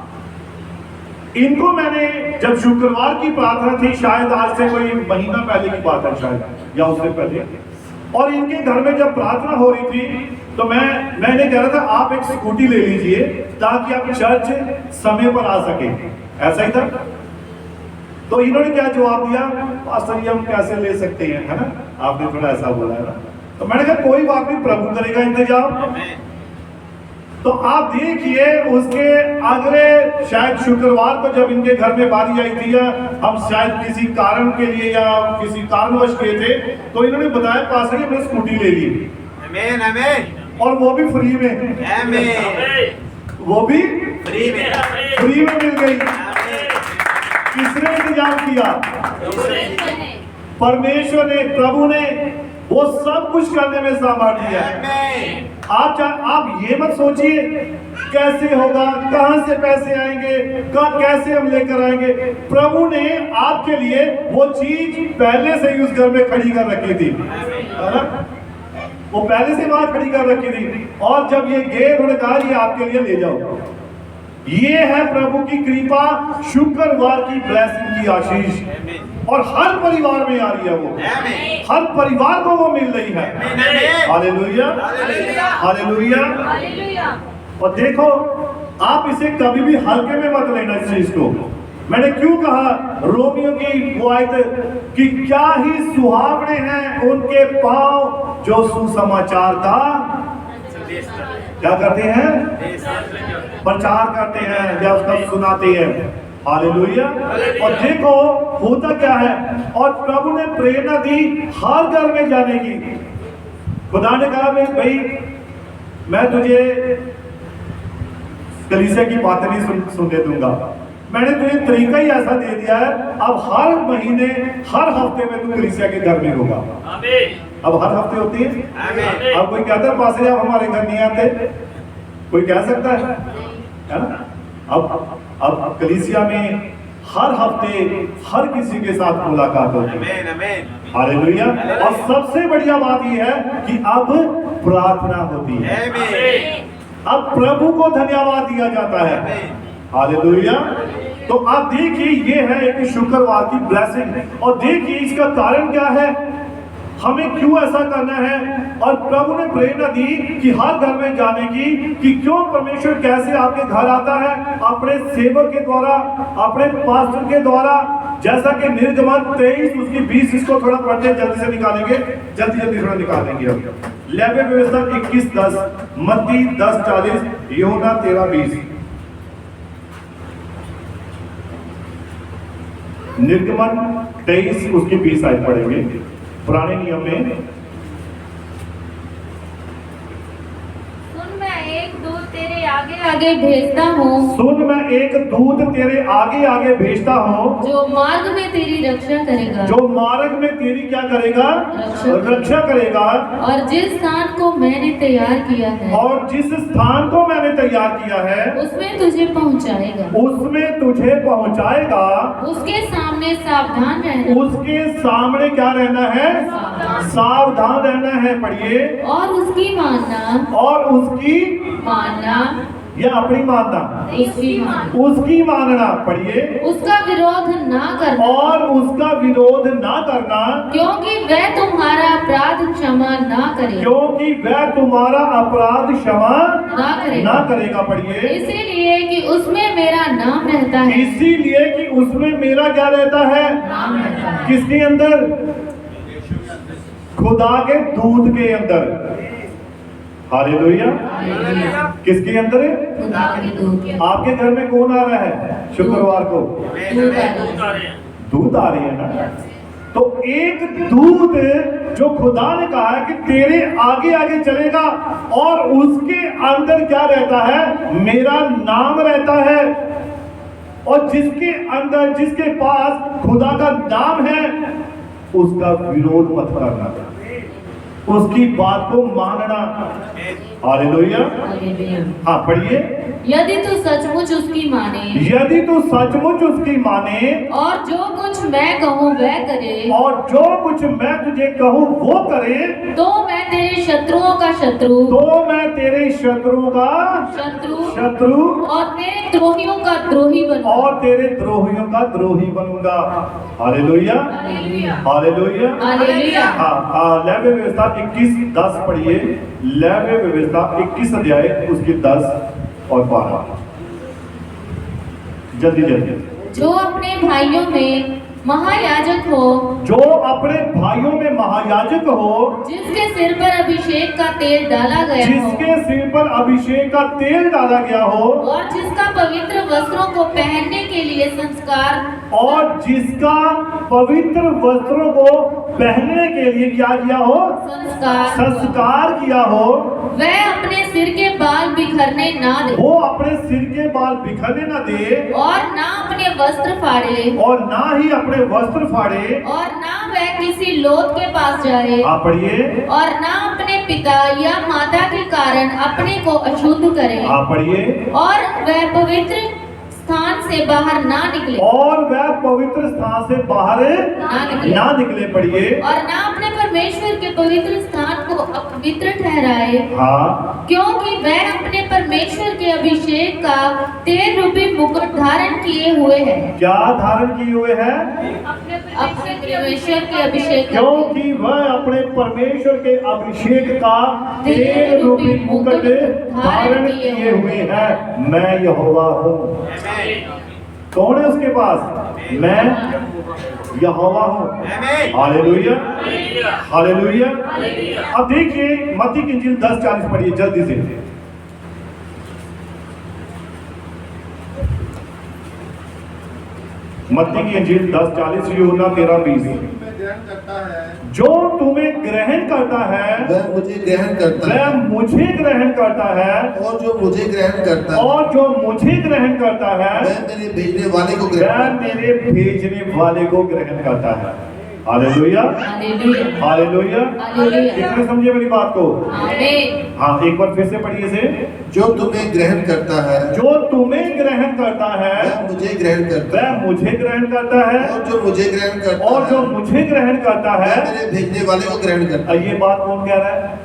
इनको मैंने जब शुक्रवार की प्रार्थना थी, शायद आज से कोई महीना पहले की बात है शायद, या उससे पहले, और इनके घर में जब प्रार्थना हो रही थी, तो मैंने कह रहा था आप एक स्कूटी ले लीजिए ताकि आप चर्च समय पर आ सके, ऐसा ही था। तो इन्होंने क्या जवाब दिया, पास्टर जी हम कैसे ले सकते हैं, है ना, आपने थोड़ा ऐसा बोला है ना। तो मैंने कहा कोई बात नहीं, प्रभु करेगा इंतजाम। तो आप देखिए उसके अगले शायद शुक्रवार को जब इनके घर में बारी आई थी, या हम शायद किसी कारण के लिए या किसी कारणवश गए थे, तो इन्होंने बताया पास ही हमने स्कूटी ले ली। आमीन आमीन। और वो भी फ्री में। आमीन। वो भी फ्री में मिल गई। किसने इंतजाम किया? परमेश्वर ने, प्रभु ने, वो सब कुछ करने में सामर्थ्य है। आप ये मत सोचिए कैसे होगा, कहां से पैसे आएंगे, कैसे हम लेकर आएंगे। प्रभु ने आपके लिए वो चीज पहले से ही उस घर में खड़ी कर रखी थी, है ना, वो पहले से वहां खड़ी कर रखी थी। और जब ये गए, उन्होंने कहा ये आपके लिए ले जाओ। ये है प्रभु की कृपा, शुक्रवार की ब्लेसिंग की आशीष, और हर परिवार में आ रही है वो, हर परिवार को वो मिल रही है। Hallelujah hallelujah. और देखो, आप इसे कभी भी हल्के में मत लेना इस चीज को। मैंने क्यों कहा, रोमियो की वो आयत कि क्या ही सुहावने हैं उनके पांव जो सुसमाचार का क्या करते हैं, प्रचार करते हैं या उसका सुनाते हैं। हालेलुया। और देखो होता क्या है, और प्रभु ने प्रेरणा दी हर घर में जाने की। खुदा ने कहा भाई मैं तुझे कलीसिया की बातें नहीं सुनने दूंगा, मैंने तुझे तरीका ही ऐसा दे दिया है, अब हर महीने हर हफ्ते में तू कलीसिया के घर में होगा। अब हर हफ्ते होती है। अब कोई कहता है पासे आप हमारे घर नहीं आते, कोई कह सकता है ना। अब अब कलीसिया में हर हफ्ते हर किसी के साथ मुलाकात होती है। हालेलुया। और सबसे बढ़िया बात यह है कि अब प्रार्थना होती है। अब प्रभु को धन्यवाद दिया जाता है। हालेलुया। तो आप देखिए, ये है एक शुक्रवार की ब्लेसिंग। और देखिए इसका कारण क्या है, हमें क्यों ऐसा करना है। और प्रभु ने प्रेरणा दी कि हर घर में जाने की, कि क्यों परमेश्वर कैसे आपके घर आता है, अपने सेवक के द्वारा, अपने पास्टर के द्वारा। जैसा कि निर्गमन 23 उसकी 20, इसको थोड़ा पढ़ते हैं, जल्दी से निकालेंगे, जल्दी थोड़ा निकालेंगे हम। लेवी व्यवस्था 21:10, मत्ती 10:40, यूहन्ना 13:20। निर्गमन 23 उसकी 20 आयत पढ़ेंगे। पुराने नियम में सुन मैं एक दूत तेरे आगे आगे भेजता हूँ, सुन मैं एक दूत तेरे आगे आगे भेजता हूँ, जो मार्ग में तेरी रक्षा करेगा, जो मार्ग में तेरी क्या करेगा, रक्षा करेगा। और जिस स्थान को मैंने तैयार किया है, और जिस स्थान को मैंने तैयार किया है उसमें तुझे पहुँचाएगा। उसमें तुझे पहुंचाएगा। उसके सामने सावधान रहना, उसके सामने क्या रहना है, सावधान रहना है। पढ़िए। और उसकी मानना, और उसकी मानना, या अपनी मानना, उसकी मानना, उसकी मानना। पढ़िए। उसका विरोध ना करना, और उसका विरोध ना करना, क्योंकि वह तुम्हारा अपराध क्षमा ना करे, क्योंकि वह तुम्हारा अपराध क्षमा ना करे, ना करेगा। पढ़िए। इसीलिए कि उसमें मेरा नाम रहता है, इसीलिए कि उसमें मेरा क्या रहता है, नाम रहता है। किसके अंदर, खुदा के दूत के अंदर। हालेलुया। किसके अंदर है, खुदा के दूत। आपके घर में कौन आ रहा है शुक्रवार को, दूत आ रही है ना। तो एक दूत जो खुदा ने कहा है कि तेरे आगे आगे चलेगा, और उसके अंदर क्या रहता है, मेरा नाम रहता है। और जिसके अंदर, जिसके पास खुदा का नाम है, उसका विरोध मत करना, उसकी बात को मानना। हालेलुया। हाँ पढ़िए। यदि तू सचमुच उसकी माने, यदि तू सचमुच उसकी माने, और जो कुछ मैं कहूँ वह करे, और जो कुछ मैं तुझे कहूँ वो करे, तो मैं तेरे शत्रुओं का शत्रु, तो मैं तेरे शत्रुओं का शत्रु, शत्रु, और तेरे द्रोहियों का द्रोही बनूंगा। और तेरे द्रोहियों का द्रोही बनूंगा। हालेलुया। हालेलुया। हालेलुया। हालेलुया। हाँ, लेवी व्यवस्था 21:10 पढ़िए। लेवी व्यवस्था 21 अध्याय उसकी 10 और 12, जल्दी जल्दी। जो अपने भाइयों में महायाजक हो, जो अपने भाइयों में महायाजक हो, जिसके सिर पर अभिषेक का तेल डाला गया हो, जिसके सिर पर अभिषेक का तेल डाला गया हो, और जिसका पवित्र वस्त्रों को पहनने के लिए संस्कार, और जिसका पवित्र वस्त्रों को पहनने के लिए क्या किया हो, संस्कार किया हो, वह अपने सिर के बाल बिखरने ना दे, वो अपने सिर के बाल बिखरने ना दे, और ना अपने वस्त्र फाड़े, और ना ही अपने वस्त्र फाड़े, और ना वह किसी लोथ के पास जाए, आप पढ़िए। और ना अपने पिता या माता के कारण अपने को अशुद्ध करे, आप पढ़िए। और वह पवित्र स्थान से बाहर ना निकले, और वह पवित्र स्थान से बाहर ना निकले। पढ़िए। और ना अपने परमेश्वर के पवित्र स्थान को अपवित्र ठहराए, हाँ, क्योंकि वह अपने परमेश्वर के अभिषेक का तेल रूपी मुकुट धारण किए हुए है। क्या धारण किए हुए है, अपने परमेश्वर के अभिषेक का क्योंकि वह अपने परमेश्वर के अभिषेक का तेल रूपी मुकुट धारण किए हुए है। मैं यहोवा हूँ। कौन है उसके पास, मैं यहोवा हूँ। हालेलुया। हालेलुया। अब देखिए मत्ती की इंजील 10:40 पढ़िए जल्दी से। मत्ती की इंजील 10:40, यूहन्ना 13:20। जो तुम्हें ग्रहण करता है वह मुझे ग्रहण करता है, वह मुझे ग्रहण करता है, और जो मुझे ग्रहण करता है और जो मुझे ग्रहण करता है वह मेरे भेजने वाले को ग्रहण वह करता है। मेरे भेजने वाले को ग्रहण करता है। Hallelujah hallelujah hallelujah. हालेलुया। कितने समझे मेरी बात को? आमीन। हाँ, एक बार फिर से पढ़िए से। जो तुम्हें ग्रहण करता है जो तुम्हें ग्रहण करता है वह मुझे ग्रहण करता है, वह मुझे ग्रहण करता है, और जो मुझे ग्रहण करता और जो है मुझे ग्रहण करता वह है। मेरे भेजने वाले को ग्रहण करता है। ये बात कौन कह रहा है?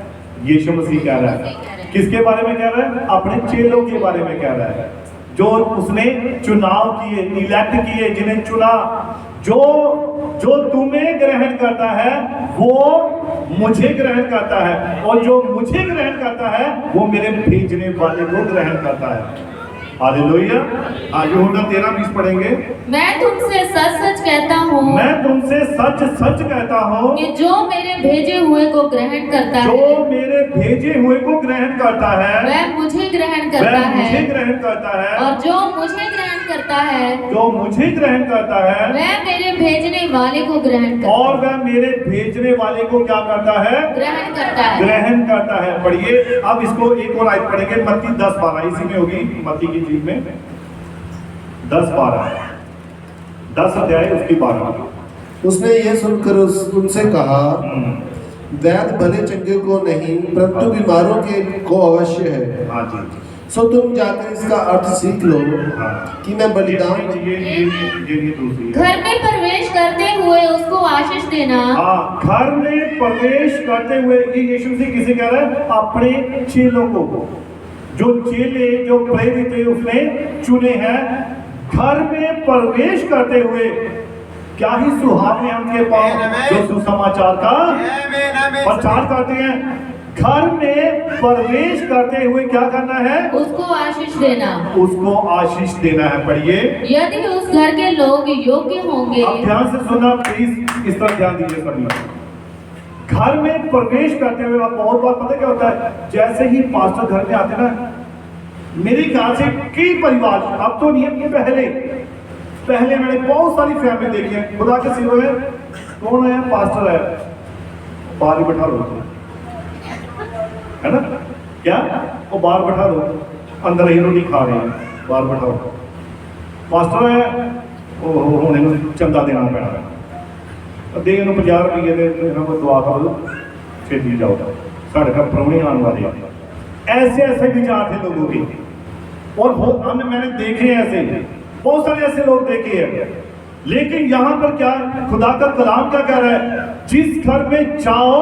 यीशु मसीह कह रहा है। किसके बारे में कह रहा है? अपने चेलों के बारे में कह रहा है, जो उसने चुनाव किए, इलेक्ट किए, जिन्हें चुना। जो तुम्हें ग्रहण करता है वो मुझे ग्रहण करता है, और जो मुझे ग्रहण करता है वो मेरे भेजने वाले को ग्रहण करता है। हालेलुया। आज यूहन्ना 13:20 पढ़ेंगे। मैं तुमसे सच सच कहता हूँ मैं तुमसे सच सच कहता हूँ कि जो मेरे भेजे हुए को ग्रहण करता जो है मेरे भेजे हुए को ग्रहण करता है वह मुझे ग्रहण करता वह मुझे है, ग्रहण करता है, और जो मुझे ग्रहण करता है जो मुझे ग्रहण करता है, वह मेरे भेजने वाले को ग्रहण करता और वह मेरे भेजने वाले को क्या करता है? ग्रहण करता है। ग्रहण करता है। पढ़िए अब इसको एक और आयत पढ़ेंगे, मत्ती 10:12 इसी में होगी, मत्ती की चीज में 10:12, 10 अध्याय उसकी 12। उसने यह सुनकर उनसे कहा, वैद भले चंगे को नहीं परंतु बीमारों के को अवश्य है। हाँ जी। सो तुम जाकर इसका अर्थ सीख लो हाँ। कि मैं बलिदान ये दूसरी है। घर में प्रवेश करते हुए उसको आशीष देना। हाँ, घर में प्रवेश करते हुए, ये यीशु मसीह किसे कह रहा है? अपने चेलों को। जो चेले, जो प्रेरित उसने चुने हैं, घर में प्रवेश करते हुए क्या ही सुहावने हमके पास जो सुसमाचार का प्रचार करते हैं। घर में प्रवेश करते हुए क्या करना है? उसको आशीष देना। उसको आशीष देना है। पढ़िए। यदि उस घर के लोग योग्य होंगे। अब ध्यान से सुनना प्लीज, इस तरफ ध्यान दीजिए सभी। घर में प्रवेश करते हुए आप बहुत बार पता क्या होता है, जैसे ही पास्टर घर में आते ना, मेरे ख्याल से कई परिवार, अब तो नहीं है, पहले मैंने बहुत सारी फैमिली देखी है, खुदा के सिवा है, कौन है? पास्टर है, बाहर ही बैठा लो, है ना? क्या वो बाहर बैठा लो, अंदर ही रोटी खा रहे हैं, बाहर बैठाओ। पास्टर है, वो चंदा देना पैना, दे 50 रुपये दे, दुआ करो, छेती जाओ, साढ़े घर परौने आने वाले। ऐसे ऐसे विचार थे लोगों के, और मैंने देखे ऐसे, बहुत सारे ऐसे लोग देखे हैं। लेकिन यहां पर क्या खुदा का कलाम क्या कह रहा है? जिस घर में जाओ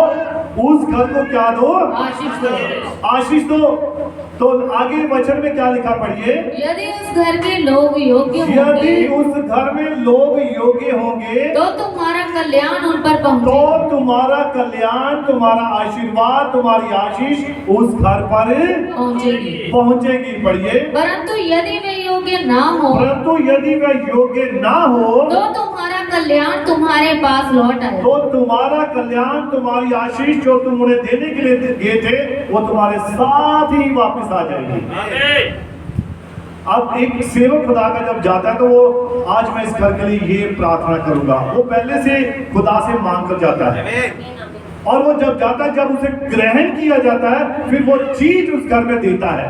उस घर को क्या दो? आशीष दो। आशीष दो। तो आगे वचन में क्या लिखा? पढ़िए। यदि उस घर के लोग योग्य यदि होंगे उस घर में लोग योग्य होंगे तो तुम्हारा कल्याण उन पर तो पहुंचे। तुम्हारा कल्याण, तुम्हारा आशीर्वाद, तुम्हारी आशीष उस घर पर पहुंचेगी। पढ़िए। परंतु यदि वे योग्य ना हो परंतु यदि वह योग्य ना हो तो तुम्हारा कल्याण तुम्हारे पास लौट आए। तो तुम्हारा कल्याण, तुम्हारी आशीष जो तुम उन्हें देने के लिए गए थे, वो तुम्हारे साथ ही वापस आ जाएगी। अब एक सेवक खुदा का जब जाता है तो वो, आज मैं इस घर के लिए ये प्रार्थना करूंगा, वो पहले से खुदा से मांग कर जाता है, और वो जब जाता है, जब उसे ग्रहण किया जाता है, फिर वो चीज उस घर में देता है,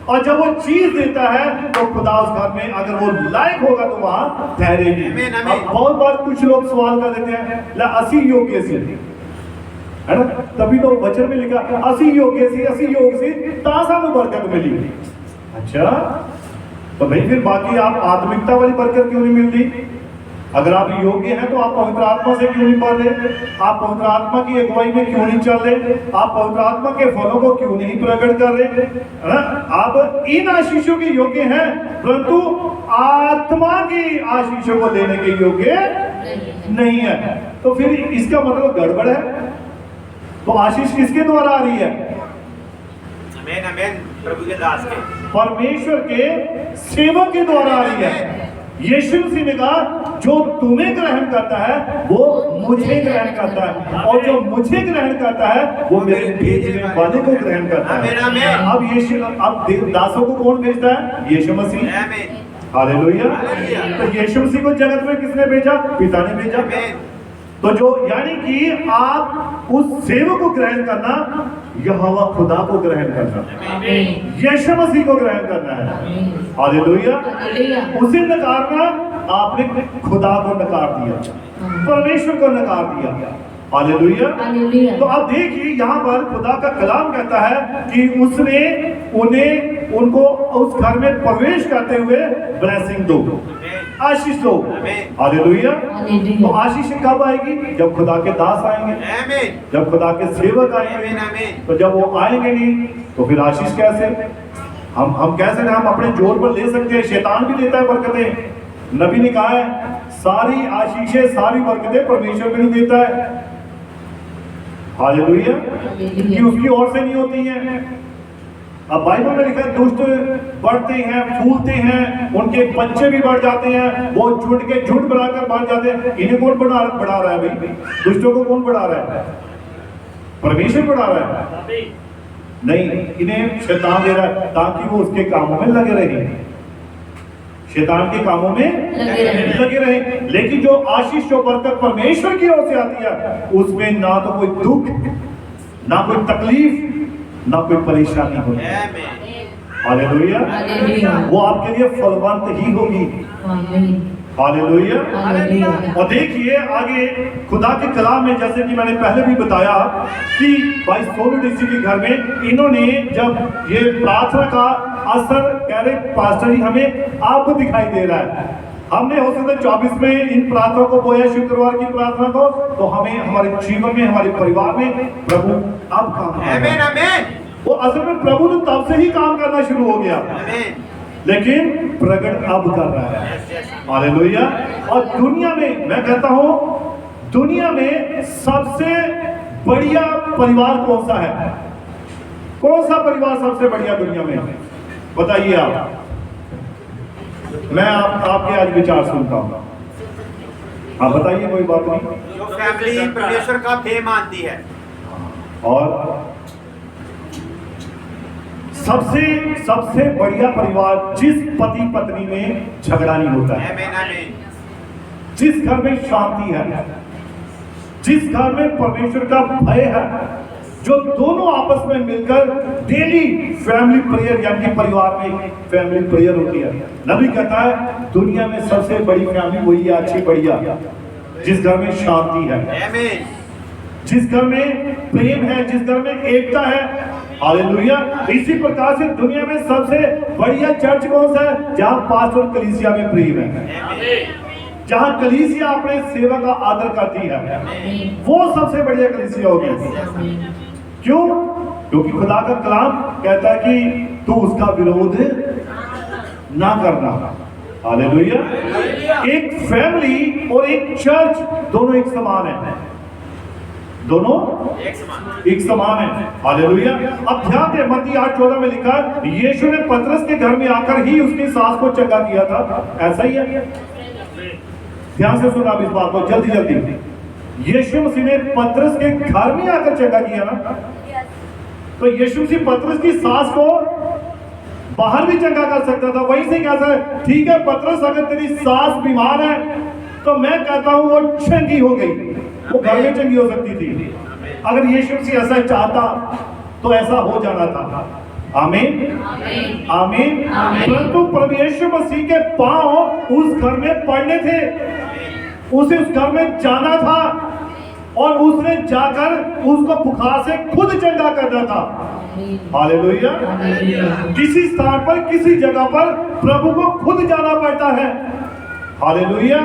और जब वो चीज देता है तो खुदा उस घर में अगर वो लायक होगा तो वहां ठहरेगी। अब बहुत बार कुछ लोग सवाल कर देते हैं, ला 80 योग्य से, है ना? तभी तो वचन में लिखा 80 योग्य से तासा में बरकत मिली। अच्छा, तो भाई फिर बाकी आप आत्मिकता वाली बरकत क्यों नहीं मिलती? अगर आप योग्य हैं तो आप पवित्र आत्मा से क्यों नहीं पढ़ रहे? आप पवित्र आत्मा की अगुवाई में क्यों नहीं चल रहे? आप पवित्र आत्मा के फलों को क्यों नहीं प्रकट कर रहे? है ना? आप इन आशीषों के योग्य हैं, परंतु आत्मा की आशीषों को लेने के योग्य नहीं है। तो फिर इसका मतलब गड़बड़ है। तो आशीष किसके द्वारा आ रही है? प्रभु के दास के, परमेश्वर के सेवक के द्वारा आ रही है। यीशु मसीह ने कहा, जो तुम्हें ग्रहण करता है वो मुझे ग्रहण करता है, और जो मुझे ग्रहण करता है वो मेरे भेजने वाले को ग्रहण करता है। अब यीशु, अब दासों को कौन भेजता है? यीशु मसीह। हालेलुया। तो यीशु मसीह को जगत में किसने भेजा? पिता ने भेजा। तो जो, यानी कि आप उस सेवक को ग्रहण करना, यहोवा खुदा को ग्रहण करना, यीशु मसीह को ग्रहण करना है। हालेलुया। उसे नकारना आपने खुदा को नकार दिया, परमेश्वर को नकार दिया। हालेलुया। हालेलुया। तो आप देखिए यहाँ पर खुदा का कलाम कहता है कि उसने उनको उस घर में प्रवेश करते हुए ब्लेसिंग दो, आशीष दो। हालेलुया। हालेलुया। तो आशीष कब आएगी? जब खुदा के दास आएंगे, जब खुदा के सेवक आएंगे। तो जब वो आएंगे नहीं तो फिर आशीष कैसे? हम कैसे हम अपने जोर पर ले सकते हैं? शैतान भी देता है बरकतें। नबी ने कहा है सारी आशीषें, सारी बरकतें परमेश्वर भी नहीं देता है। हालेलुया। कि उसकी ओर से नहीं होती हैं। अब बाइबल में लिखा है दुष्ट बढ़ते हैं, फूलते हैं, उनके बच्चे भी बढ़ जाते हैं, वो झुंड के झुंड बनाकर बढ़ जाते हैं। इन्हें कौन बढ़ा रहा है भाई? दुष्टों को कौन बढ़ा रहा है? परमेश्वर बढ़ा रहा है? नहीं, इन्हें शैतान दे रहा है ताकि वो उसके कामों में लगे रहे, शैतान के कामों में लगे रहे। लेकिन जो आशीष, जो बरकत परमेश्वर की ओर से आती है, उसमें ना तो कोई दुख, ना कोई तकलीफ, ना कोई परेशानी होगी। हालेलुया। वो आपके लिए फलवंत ही होगी। हालेलुया। और देखिए आगे खुदा के कलाम में, जैसे कि मैंने पहले भी बताया कि भाई सोलोडिसी के घर में इन्होंने जब ये प्रार्थना का असर, कह रहे पास्टर जी हमें आपको दिखाई दे रहा है, हमने हो सकता है 24 में इन प्रार्थना को बोया, शुक्रवार की प्रार्थना को, तो हमें हमारे जीवन में, हमारे परिवार में प्रभु अब काम कर रहा है। वो असल में प्रभु तो तब से ही काम करना शुरू हो गया, लेकिन प्रकट अब कर रहा है। हालेलुया। और दुनिया में, मैं कहता हूं दुनिया में सबसे बढ़िया परिवार कौन सा है? कौन सा परिवार सबसे बढ़िया दुनिया में? बताइए आप। मैं आपके आज विचार सुनता हूं। आप बताइए, कोई बात नहीं। जो फैमिली परमेश्वर का भय मानती है। और सबसे बढ़िया परिवार जिस पति पत्नी में झगड़ा नहीं होता है, जिस घर में शांति है, जिस घर में परमेश्वर का भय है, जो दोनों आपस में मिलकर डेली फैमिली प्रेयर, यानी कि परिवार में फैमिली प्रेयर होती है। नबी कहता है दुनिया में सबसे बड़ी फैमिली वही है, अच्छी बढ़िया, जिस घर में शांति है, जिस घर में प्रेम है, जिस घर में एकता है। हालेलुया। इसी प्रकार से दुनिया में सबसे बढ़िया चर्च कौन सा है? जहां पास्टर कलीसिया में प्रेम है, जहां कलीसिया अपने सेवा का आदर करती है, वो सबसे बढ़िया कलीसिया होगी। क्यों? क्योंकि खुदा का कलाम कहता है कि तू उसका विरोध ना करना। हालेलुया। एक फैमिली और एक चर्च दोनों एक समान है, दोनों एक समान है। हालेलुया। अब ध्यान दें, मत्ती 8:14 में लिखा है यीशु ने पतरस के घर में आकर ही उसकी सास को चंगा किया था। ऐसा ही है? ध्यान से सुना इस बात को, जल्दी जल्दी। यीशु मसीह ने पतरस के घर में आकर चंगा किया ना, तो यीशु मसीह पतरस की सास को बाहर भी चंगा कर सकता था। वहीं से कहता है ठीक है पतरस, अगर तेरी सास बीमार है तो मैं कहता हूं वो चंगी हो गई, वो घर में चंगी हो सकती थी। अगर यीशु मसीह ऐसा चाहता तो ऐसा हो जाना था। आमीन आमीन। परंतु प्रभु यीशु मसीह के पांव उस घर में पड़ने थे, उसे उस घर में जाना था और उसने जाकर उसको बुखार से खुद चंगा करना था। हालेलुया। किसी स्थान पर, किसी जगह पर प्रभु को खुद जाना पड़ता है। हालेलुया।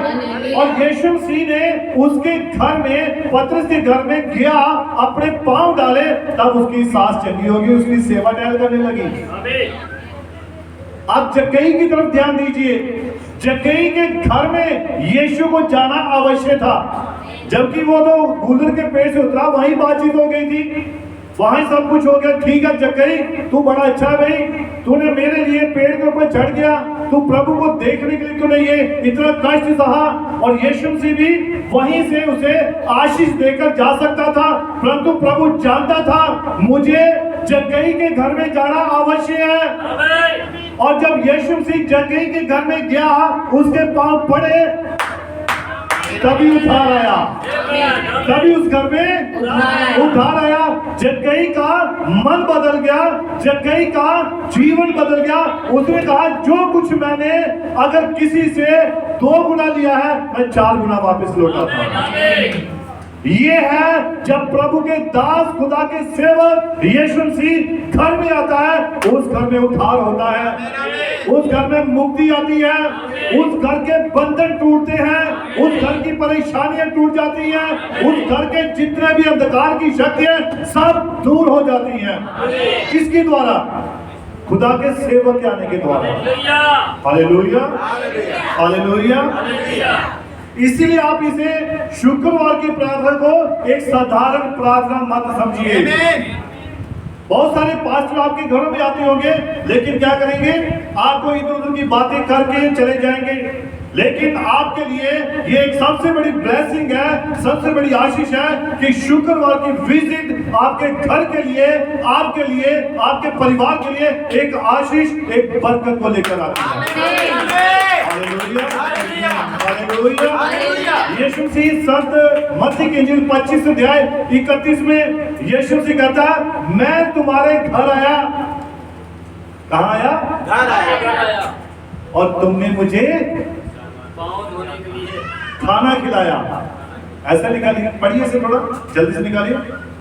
और यीशु मसीह ने उसके घर में, पतरस के घर में गया, अपने पांव डाले, तब उसकी सांस चंगी होगी, उसकी सेवा टहल करने लगी। अब जक्कई की तरफ ध्यान दीजिए। जक्कई के घर में यीशु को जाना अवश्य था, जबकि वो तो गुलर के पेड़ से उतरा, वहीं बातचीत हो गई थी, वहीं सब कुछ हो गया। ठीक है जक्कई, तू बड़ा अच्छा है भाई, तूने मेरे लिए पेड़ के ऊपर चढ़ गया, तू प्रभु को देखने के लिए तूने ये इतना कष्ट सहा। और यीशु मसीह भी वहीं से उसे आशीष देकर जा सकता था, परंतु प्रभु जानता था मुझे जक्कई के घर में जाना अवश्य है। और जब यीशु मसीह जक्कई के घर में गया, उसके पांव पड़े तभी उद्धार आया, तभी उस घर में उद्धार आया। जक्कई का मन बदल गया, जक्कई का जीवन बदल गया। उसने कहा जो कुछ मैंने अगर किसी से 2 गुना लिया है, मैं 4 गुना वापस लौटाता हूं। ये है जब प्रभु के दास, खुदा के सेवक यीशु मसीह घर में आता है, उस घर में उद्धार होता है, उस घर में मुक्ति आती है, उस घर के बंधन टूटते हैं, उस घर की परेशानियां टूट जाती हैं, उस घर के जितने भी अंधकार की शक्तियां सब दूर हो जाती हैं। किसके द्वारा? खुदा के सेवक के आने के द्वारा। Hallelujah, hallelujah. इसीलिए आप इसे शुक्रवार की प्रार्थना को एक साधारण प्रार्थना मत समझिए। बहुत सारे पास्टर आपके घरों में आते होंगे, लेकिन क्या करेंगे? आपको इधर उधर की बातें करके चले जाएंगे। लेकिन आपके लिए ये एक सबसे बड़ी ब्लेसिंग है, सबसे बड़ी आशीष है कि शुक्रवार की विजिट आपके घर के लिए, आपके लिए, आपके परिवार के लिए एक आशीष, एक बरकत को लेकर आती है। हालेलुया। यीशु मसीह संत मत्ती की इंजील 25 अध्याय 31 में यीशु मसीह कहता है, मैं तुम्हारे घर आया। कहाँ आया? घर आया। और तुमने मुझे खाना खिलाया। ऐसा निकालिए, पढ़िए से थोड़ा जल्दी से निकालिए।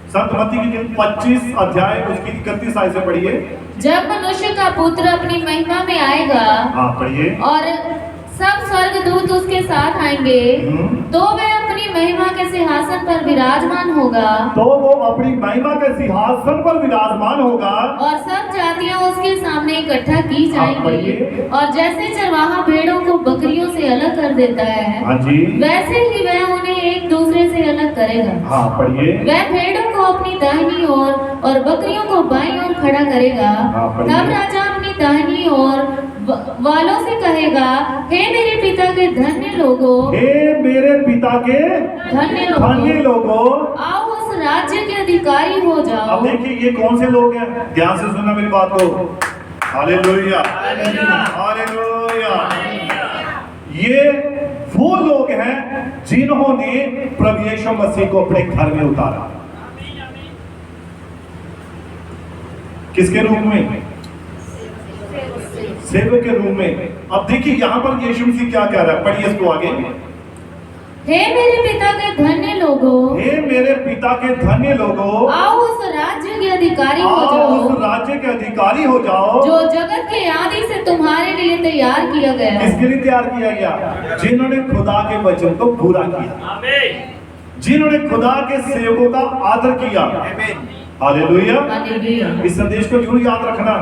संत मत्ती की इंजील 25 अध्याय उसकी 31 आयत से पढ़िए। जब मनुष्य का पुत्र अपनी महिमा में आएगा, हाँ पढ़िए। और सब स्वर्गदूत उसके साथ आएंगे, तो वह अपनी महिमा के सिंहासन पर विराजमान होगा, तो वो अपनी महिमा के सिंहासन पर विराजमान होगा, और सब जातियां उसके सामने इकट्ठा की हाँ, जाएंगी। पढ़िए। और जैसे चरवाहा भेड़ों को बकरियों से अलग कर देता है, हाँ जी, वैसे ही वह उन्हें एक दूसरे से अलग करेगा। हाँ पढ़िए। वह भेड़ों को अपनी दाहिनी ओर और बकरियों को बाईं ओर खड़ा करेगा। हाँ, पढ़िए। तब राजा अपनी दाहिनी ओर वालों से कहेगा, हे मेरे पिता के धन्य लोगों, हे मेरे पिता के धन्य लोगों, आओ उस राज्य के अधिकारी हो जाओ। अब देखिए ये कौन से लोग हैं, ध्यान से सुनना मेरी बात को। Hallelujah, hallelujah. ये वो लोग हैं जिन्होंने प्रभु यीशु मसीह को अपने घर में उतारा। किसके रूप में? सेवक के रूप में। अब देखिए यहाँ पर यीशु मसीह क्या कह रहा है, पढ़िए इसको आगे। हे मेरे पिता के धन्य लोगों, हे मेरे पिता के धन्य लोगों, आओ उस राज्य के अधिकारी हो आओ जाओ, उस राज्य के अधिकारी हो जाओ, जो जगत के आदि से तुम्हारे लिए तैयार किया गया है। किसके लिए तैयार किया गया? जिन्होंने खुदा के वचन को पूरा किया, जिन्होंने खुदा के सेवकों का आदर किया। हालेलुया। हालेलुया। इस संदेश को जरूर याद रखना।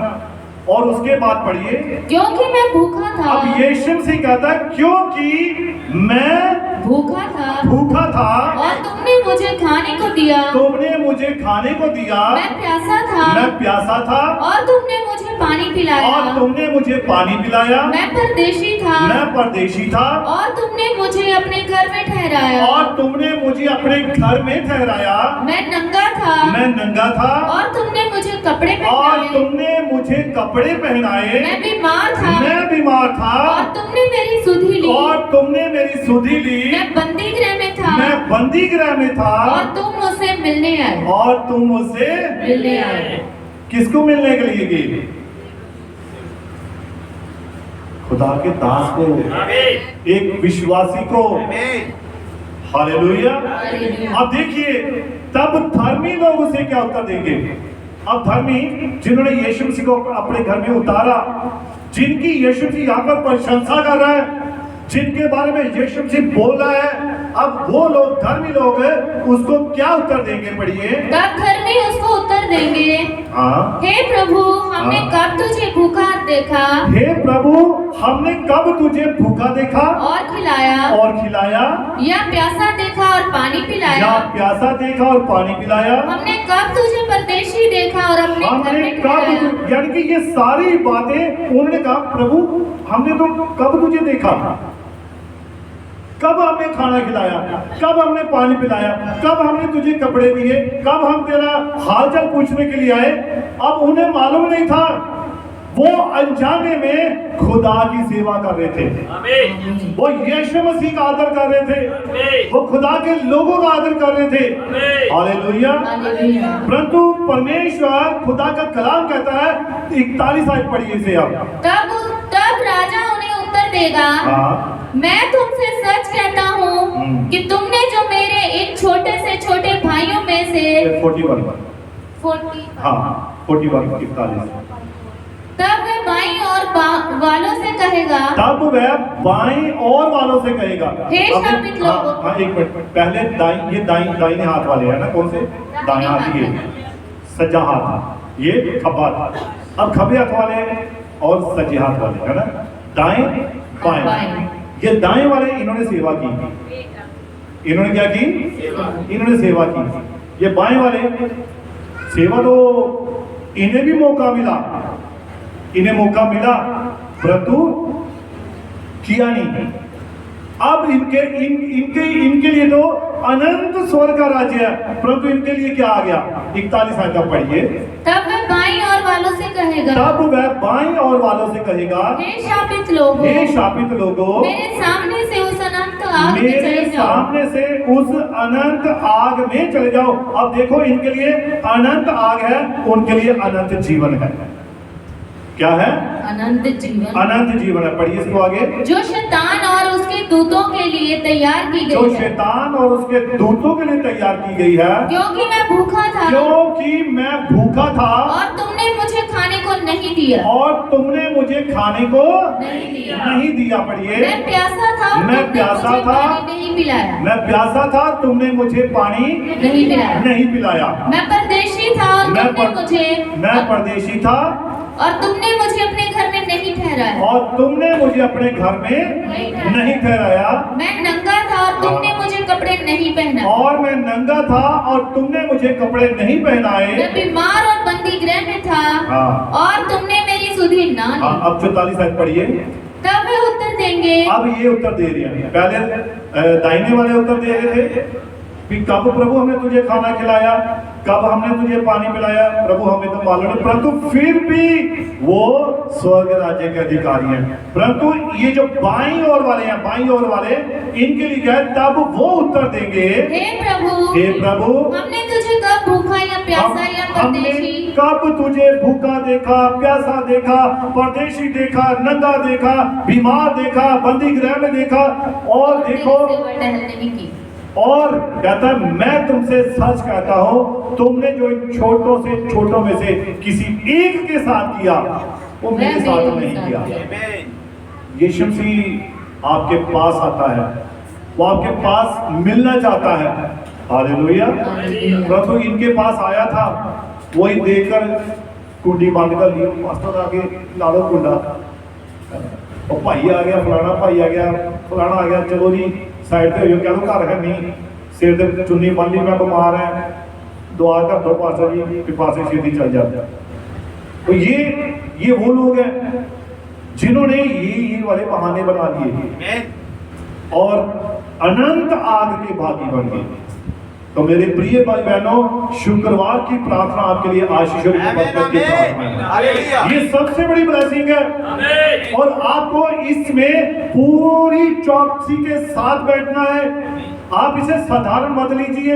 और उसके बाद पढ़िए, क्योंकि मैं भूखा था। अब यीशु मसीह कहता है क्योंकि मैं भूखा था और तुमने मुझे खाने को दिया। तुमने मुझे खाने को दिया। मैं प्यासा था और तुमने मुझे पानी पिलाया। और तुमने मुझे पानी पिलाया। मैं परदेशी था और तुमने मुझे अपने घर में ठहराया। और तुमने मुझे अपने घर में ठहराया। मैं नंगा था और तुमने मुझे कपड़े पहनाए। मैं बीमार था और तुमने मेरी सुधि ली। मैं बंदी गृह में था और तुम मुझसे मिलने आए। किसको मिलने के लिए गए? खुदा के दास को, एक विश्वासी को। हालेलुया। अब देखिए तब धर्मी लोग उसे क्या उत्तर देंगे? अब धर्मी जिन्होंने यीशु मसीह को अपने घर में उतारा, जिनकी यीशु मसीह यहाँ पर प्रशंसा कर रहा है, जिनके बारे में यीशु मसीह बोल रहा है, अब वो लोग धर्मी लोग उसको क्या उत्तर देंगे? पढ़िए। तब धर्मी उसको उत्तर देंगे, हाँ, हे प्रभु, हमने कब तुझे भूखा देखा? हे प्रभु, हमने कब तुझे भूखा देखा और खिलाया? या प्यासा देखा और पानी पिलाया? हमने कब तुझे परदेशी देखा और अपने घर में ठहराया? यानी कि ये सारी बातें उन्होंने कहा, प्रभु हमने तो कब तुझे देखा, कब हमने खाना खिलाया, कब हमने पानी पिलाया, कब हमने तुझे कपड़े दिए, कब हम तेरा हालचाल पूछने के लिए आए। अब उन्हें मालूम नहीं था वो अनजाने में खुदा की सेवा कर रहे थे। आमीन। वो यीशु मसीह का आदर कर रहे थे, वो खुदा के लोगों का आदर कर रहे थे। हालेलुया। हालेलुया। परंतु परमेश्वर खुदा का कलाम कहता है, 41 आयत पढ़िए इसे आप। तब राजा उन्हें उत्तर देगा, हाँ। मैं तुमसे सच कहता हूँ कि तुमने जो मेरे इन छोटे से छोटे भाइयों में से 41 40 41 41। तब वह बाईं और वालों से कहेगा, तब वह बाईं और वालों से कहेगा। हे शापित लोगों। हाँ, एक मिनट पहले दाहिने हाथ वाले है ना, कौन से? दाएं हाथ, ये सज्जा हाथ, ये खब्बा हाथ। अब खब्बे हाथ वाले और सज्जे हाथ वाले है ना, दाएं बाएं। ये दाएं वाले इन्होंने सेवा की, इन्होंने क्या की? इन्होंने सेवा की। ये बाएं वाले सेवा तो इन्हें भी मौका मिला, इन्हें मौका मिला परंतु किया नहीं। अब इनके लिए तो अनंत स्वर्ग का राज्य है, परंतु इनके लिए क्या आ गया? 41 आयत का पढ़िए। तब वह बाईं और वालों से कहेगा, तब वह बाईं और वालों से कहेगा, हे शापित लोगों, हे शापित लोगों, मेरे सामने से उस अनंत आग में मेरे चले जाओ। सामने से उस अनंत आग में चले जाओ। अब देखो, इनके लिए अनंत आग है, उनके लिए अनंत जीवन है। क्या है? अनंत जीवन। अनंत जीवन है। पढ़िए इसको आगे। जो शैतान और उसके दूतों के लिए तैयार की जो गई है, शैतान और उसके दूतों के लिए तैयार की गई है, क्योंकि मैं भूखा था क्योंकि मैं भूखा था और तुमने मुझे खाने को नहीं दिया, और तुमने मुझे खाने को नहीं दिया। नहीं दिया। पढ़िए। मैं प्यासा था, मैं तुमने प्यासा मुझे था। पानी नहीं पिलाया, मैं प्यासा था, तुमने मुझे पानी नहीं पिलाया। नहीं पिलाया। मैं परदेशी था और मैं तुमने परदेशी था और तुमने मुझे अपने घर में नहीं ठहराया। और तुमने मुझे अपने घर में नहीं ठहराया। मैं नंगा था और तुमने मुझे कपड़े नहीं पहनाए। और मैं नंगा था और तुमने मुझे कपड़े नहीं पहनाए। मैं बीमार और बंदी गृह में था हाँ। और तुमने मेरी सुधि ना ली। हाँ, अब 44 आयत पढ़िए। तब वे उत्तर देंगे, अब ये उत्तर दे रहे हैं। पहले दाहिने वाले उत्तर दे रहे थे कि कब प्रभु हमने तुझे खाना खिलाया, कब हमने तुझे पानी पिलाया, प्रभु हमें तो मालूम नहीं। परंतु फिर भी वो स्वर्ग राज्य के अधिकारी हैं। परंतु ये जो बाईं ओर वाले हैं, बाईं ओर वाले, इनके लिए क्या है? तब वो उत्तर देंगे, हे प्रभु, हे प्रभु, हमने तुझे कब भूखा या प्यासा या हमने परदेशी, कब तुझे भूखा देखा, प्यासा देखा, परदेशी देखा, नंगा देखा, बीमार देखा, बंदी गृह में देखा, और देखो, सेवा टहलने में की। और कहता है, मैं तुमसे सच कहता हूं, तुमने जो इन छोटों से छोटों में से किसी एक के साथ किया, वो मेरे साथ नहीं किया। यीशु मसीह आपके पास आता है, वो आपके पास मिलना चाहता है। हालेलुया। प्रभु इनके पास आया था, वही देखकर कुंडी बांध कर लिया, मास्टर आगे लाड़ो कुंडा, और भाई आ गया, फलाना भाई आ गया, फलाना आ गया, चलो जी साइड पे कह लो, घर है नहीं, सिर ते चुन्नी बन ली, मैं बीमार है, दुआ कर दो पास्टर जी, फिर पासे सीधी चल जाता। तो ये वो लोग हैं जिन्होंने ये वाले बहाने बना लिए और अनंत आग के भागी बन गए। तो मेरे प्रिय भाई बहनों, शुक्रवार की प्रार्थना आपके लिए आशीषों की बरकत की प्रार्थना है। ये सबसे बड़ी ब्लेसिंग है और आपको इसमें पूरी चौकसी के साथ बैठना है। आप इसे साधारण मत लीजिए।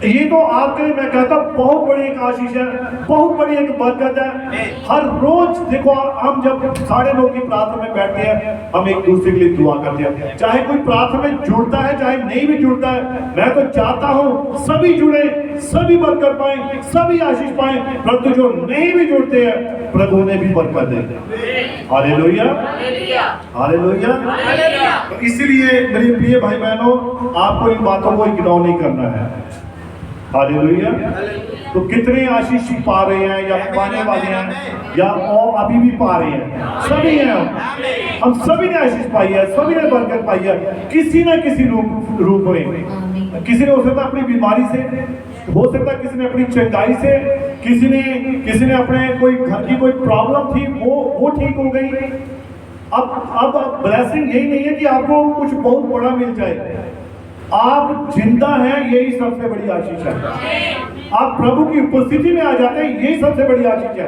ये तो आपके लिए मैं कहता बहुत बड़ी एक आशीष है, बहुत बड़ी एक बरकत है। हर रोज देखो, हम जब 9:30 की प्रार्थना में बैठते हैं, हम एक दूसरे के लिए दुआ करते हैं। चाहे कोई प्रार्थना में जुड़ता है, चाहे नहीं भी जुड़ता है, मैं तो चाहता हूं सभी जुड़े, सभी बरकत पाए, सभी आशीष पाए। परंतु जो नहीं भी जुड़ते हैं, प्रभु ने भी बरकत दे। Hallelujah, hallelujah. तो इसलिए मेरे प्रिय भाई बहनों, आपको इन बातों को इग्नोर नहीं करना है। हालेलुया। तो कितने आशीष पा रहे हैं या पाने वाले हैं या और अभी भी पा रहे हैं, सभी हैं। हम सभी ने आशीष पाई है, सभी ने बरकत पाई है, किसी न किसी रूप में। किसी ने हो सकता अपनी बीमारी से, हो सकता किसी ने अपनी चंगाई से, किसी ने अपने कोई घर की कोई प्रॉब्लम थी, वो ठीक हो गई। अब ब्लेसिंग यही नहीं है कि आपको कुछ बहुत बड़ा मिल जाए। आप जिंदा हैं, यही सबसे बड़ी आशीष है। आप प्रभु की उपस्थिति में आ जाते हैं, यही सबसे बड़ी आशीष है।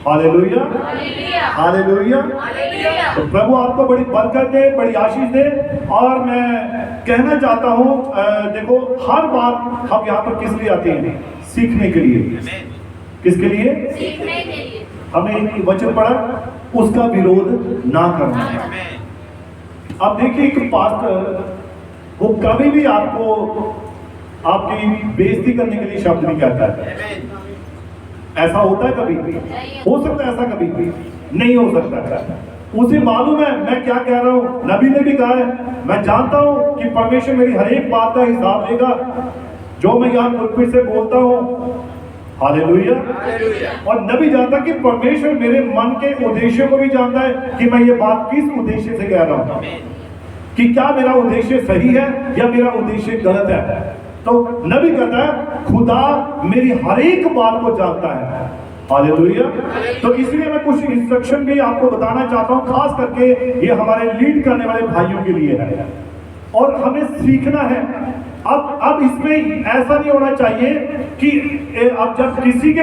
Hallelujah, hallelujah, hallelujah. हालेलुया। तो प्रभु आपको बड़ी बरकत दे, बड़ी आशीष दे। और मैं कहना चाहता हूँ, देखो हर बार हम यहाँ पर किस लिए आते हैं? सीखने के लिए। किसके लिए? सीखने के लिए। हमें एक वचन पढ़ा, उसका विरोध ना करना। अब देखिए, एक पास्टर वो कभी भी आपको आपकी बेइज्जती करने के लिए शब्द नहीं कहता है। ऐसा होता है कभी? हो सकता है ऐसा कभी? नहीं हो सकता। उसे मालूम है मैं क्या कह रहा हूं। नबी ने भी कहा है, मैं जानता हूं कि परमेश्वर मेरी हर एक बात का हिसाब लेगा जो मैं यहाँ पुरखी से बोलता हूं। हालेलुया। और नबी जानता कि परमेश्वर मेरे मन के उद्देश्यों को भी जानता है कि मैं ये बात किस उद्देश्य से कह रहा हूं, कि क्या मेरा उद्देश्य सही है या मेरा उद्देश्य गलत है। तो नबी कहता है खुदा मेरी हर एक बात को जानता है। हालेलुया। तो इसलिए मैं कुछ इंस्ट्रक्शन भी आपको बताना चाहता हूं, खास करके ये हमारे लीड करने वाले भाइयों के लिए है और हमें सीखना है। अब इसमें ऐसा नहीं होना चाहिए कि अब जब किसी के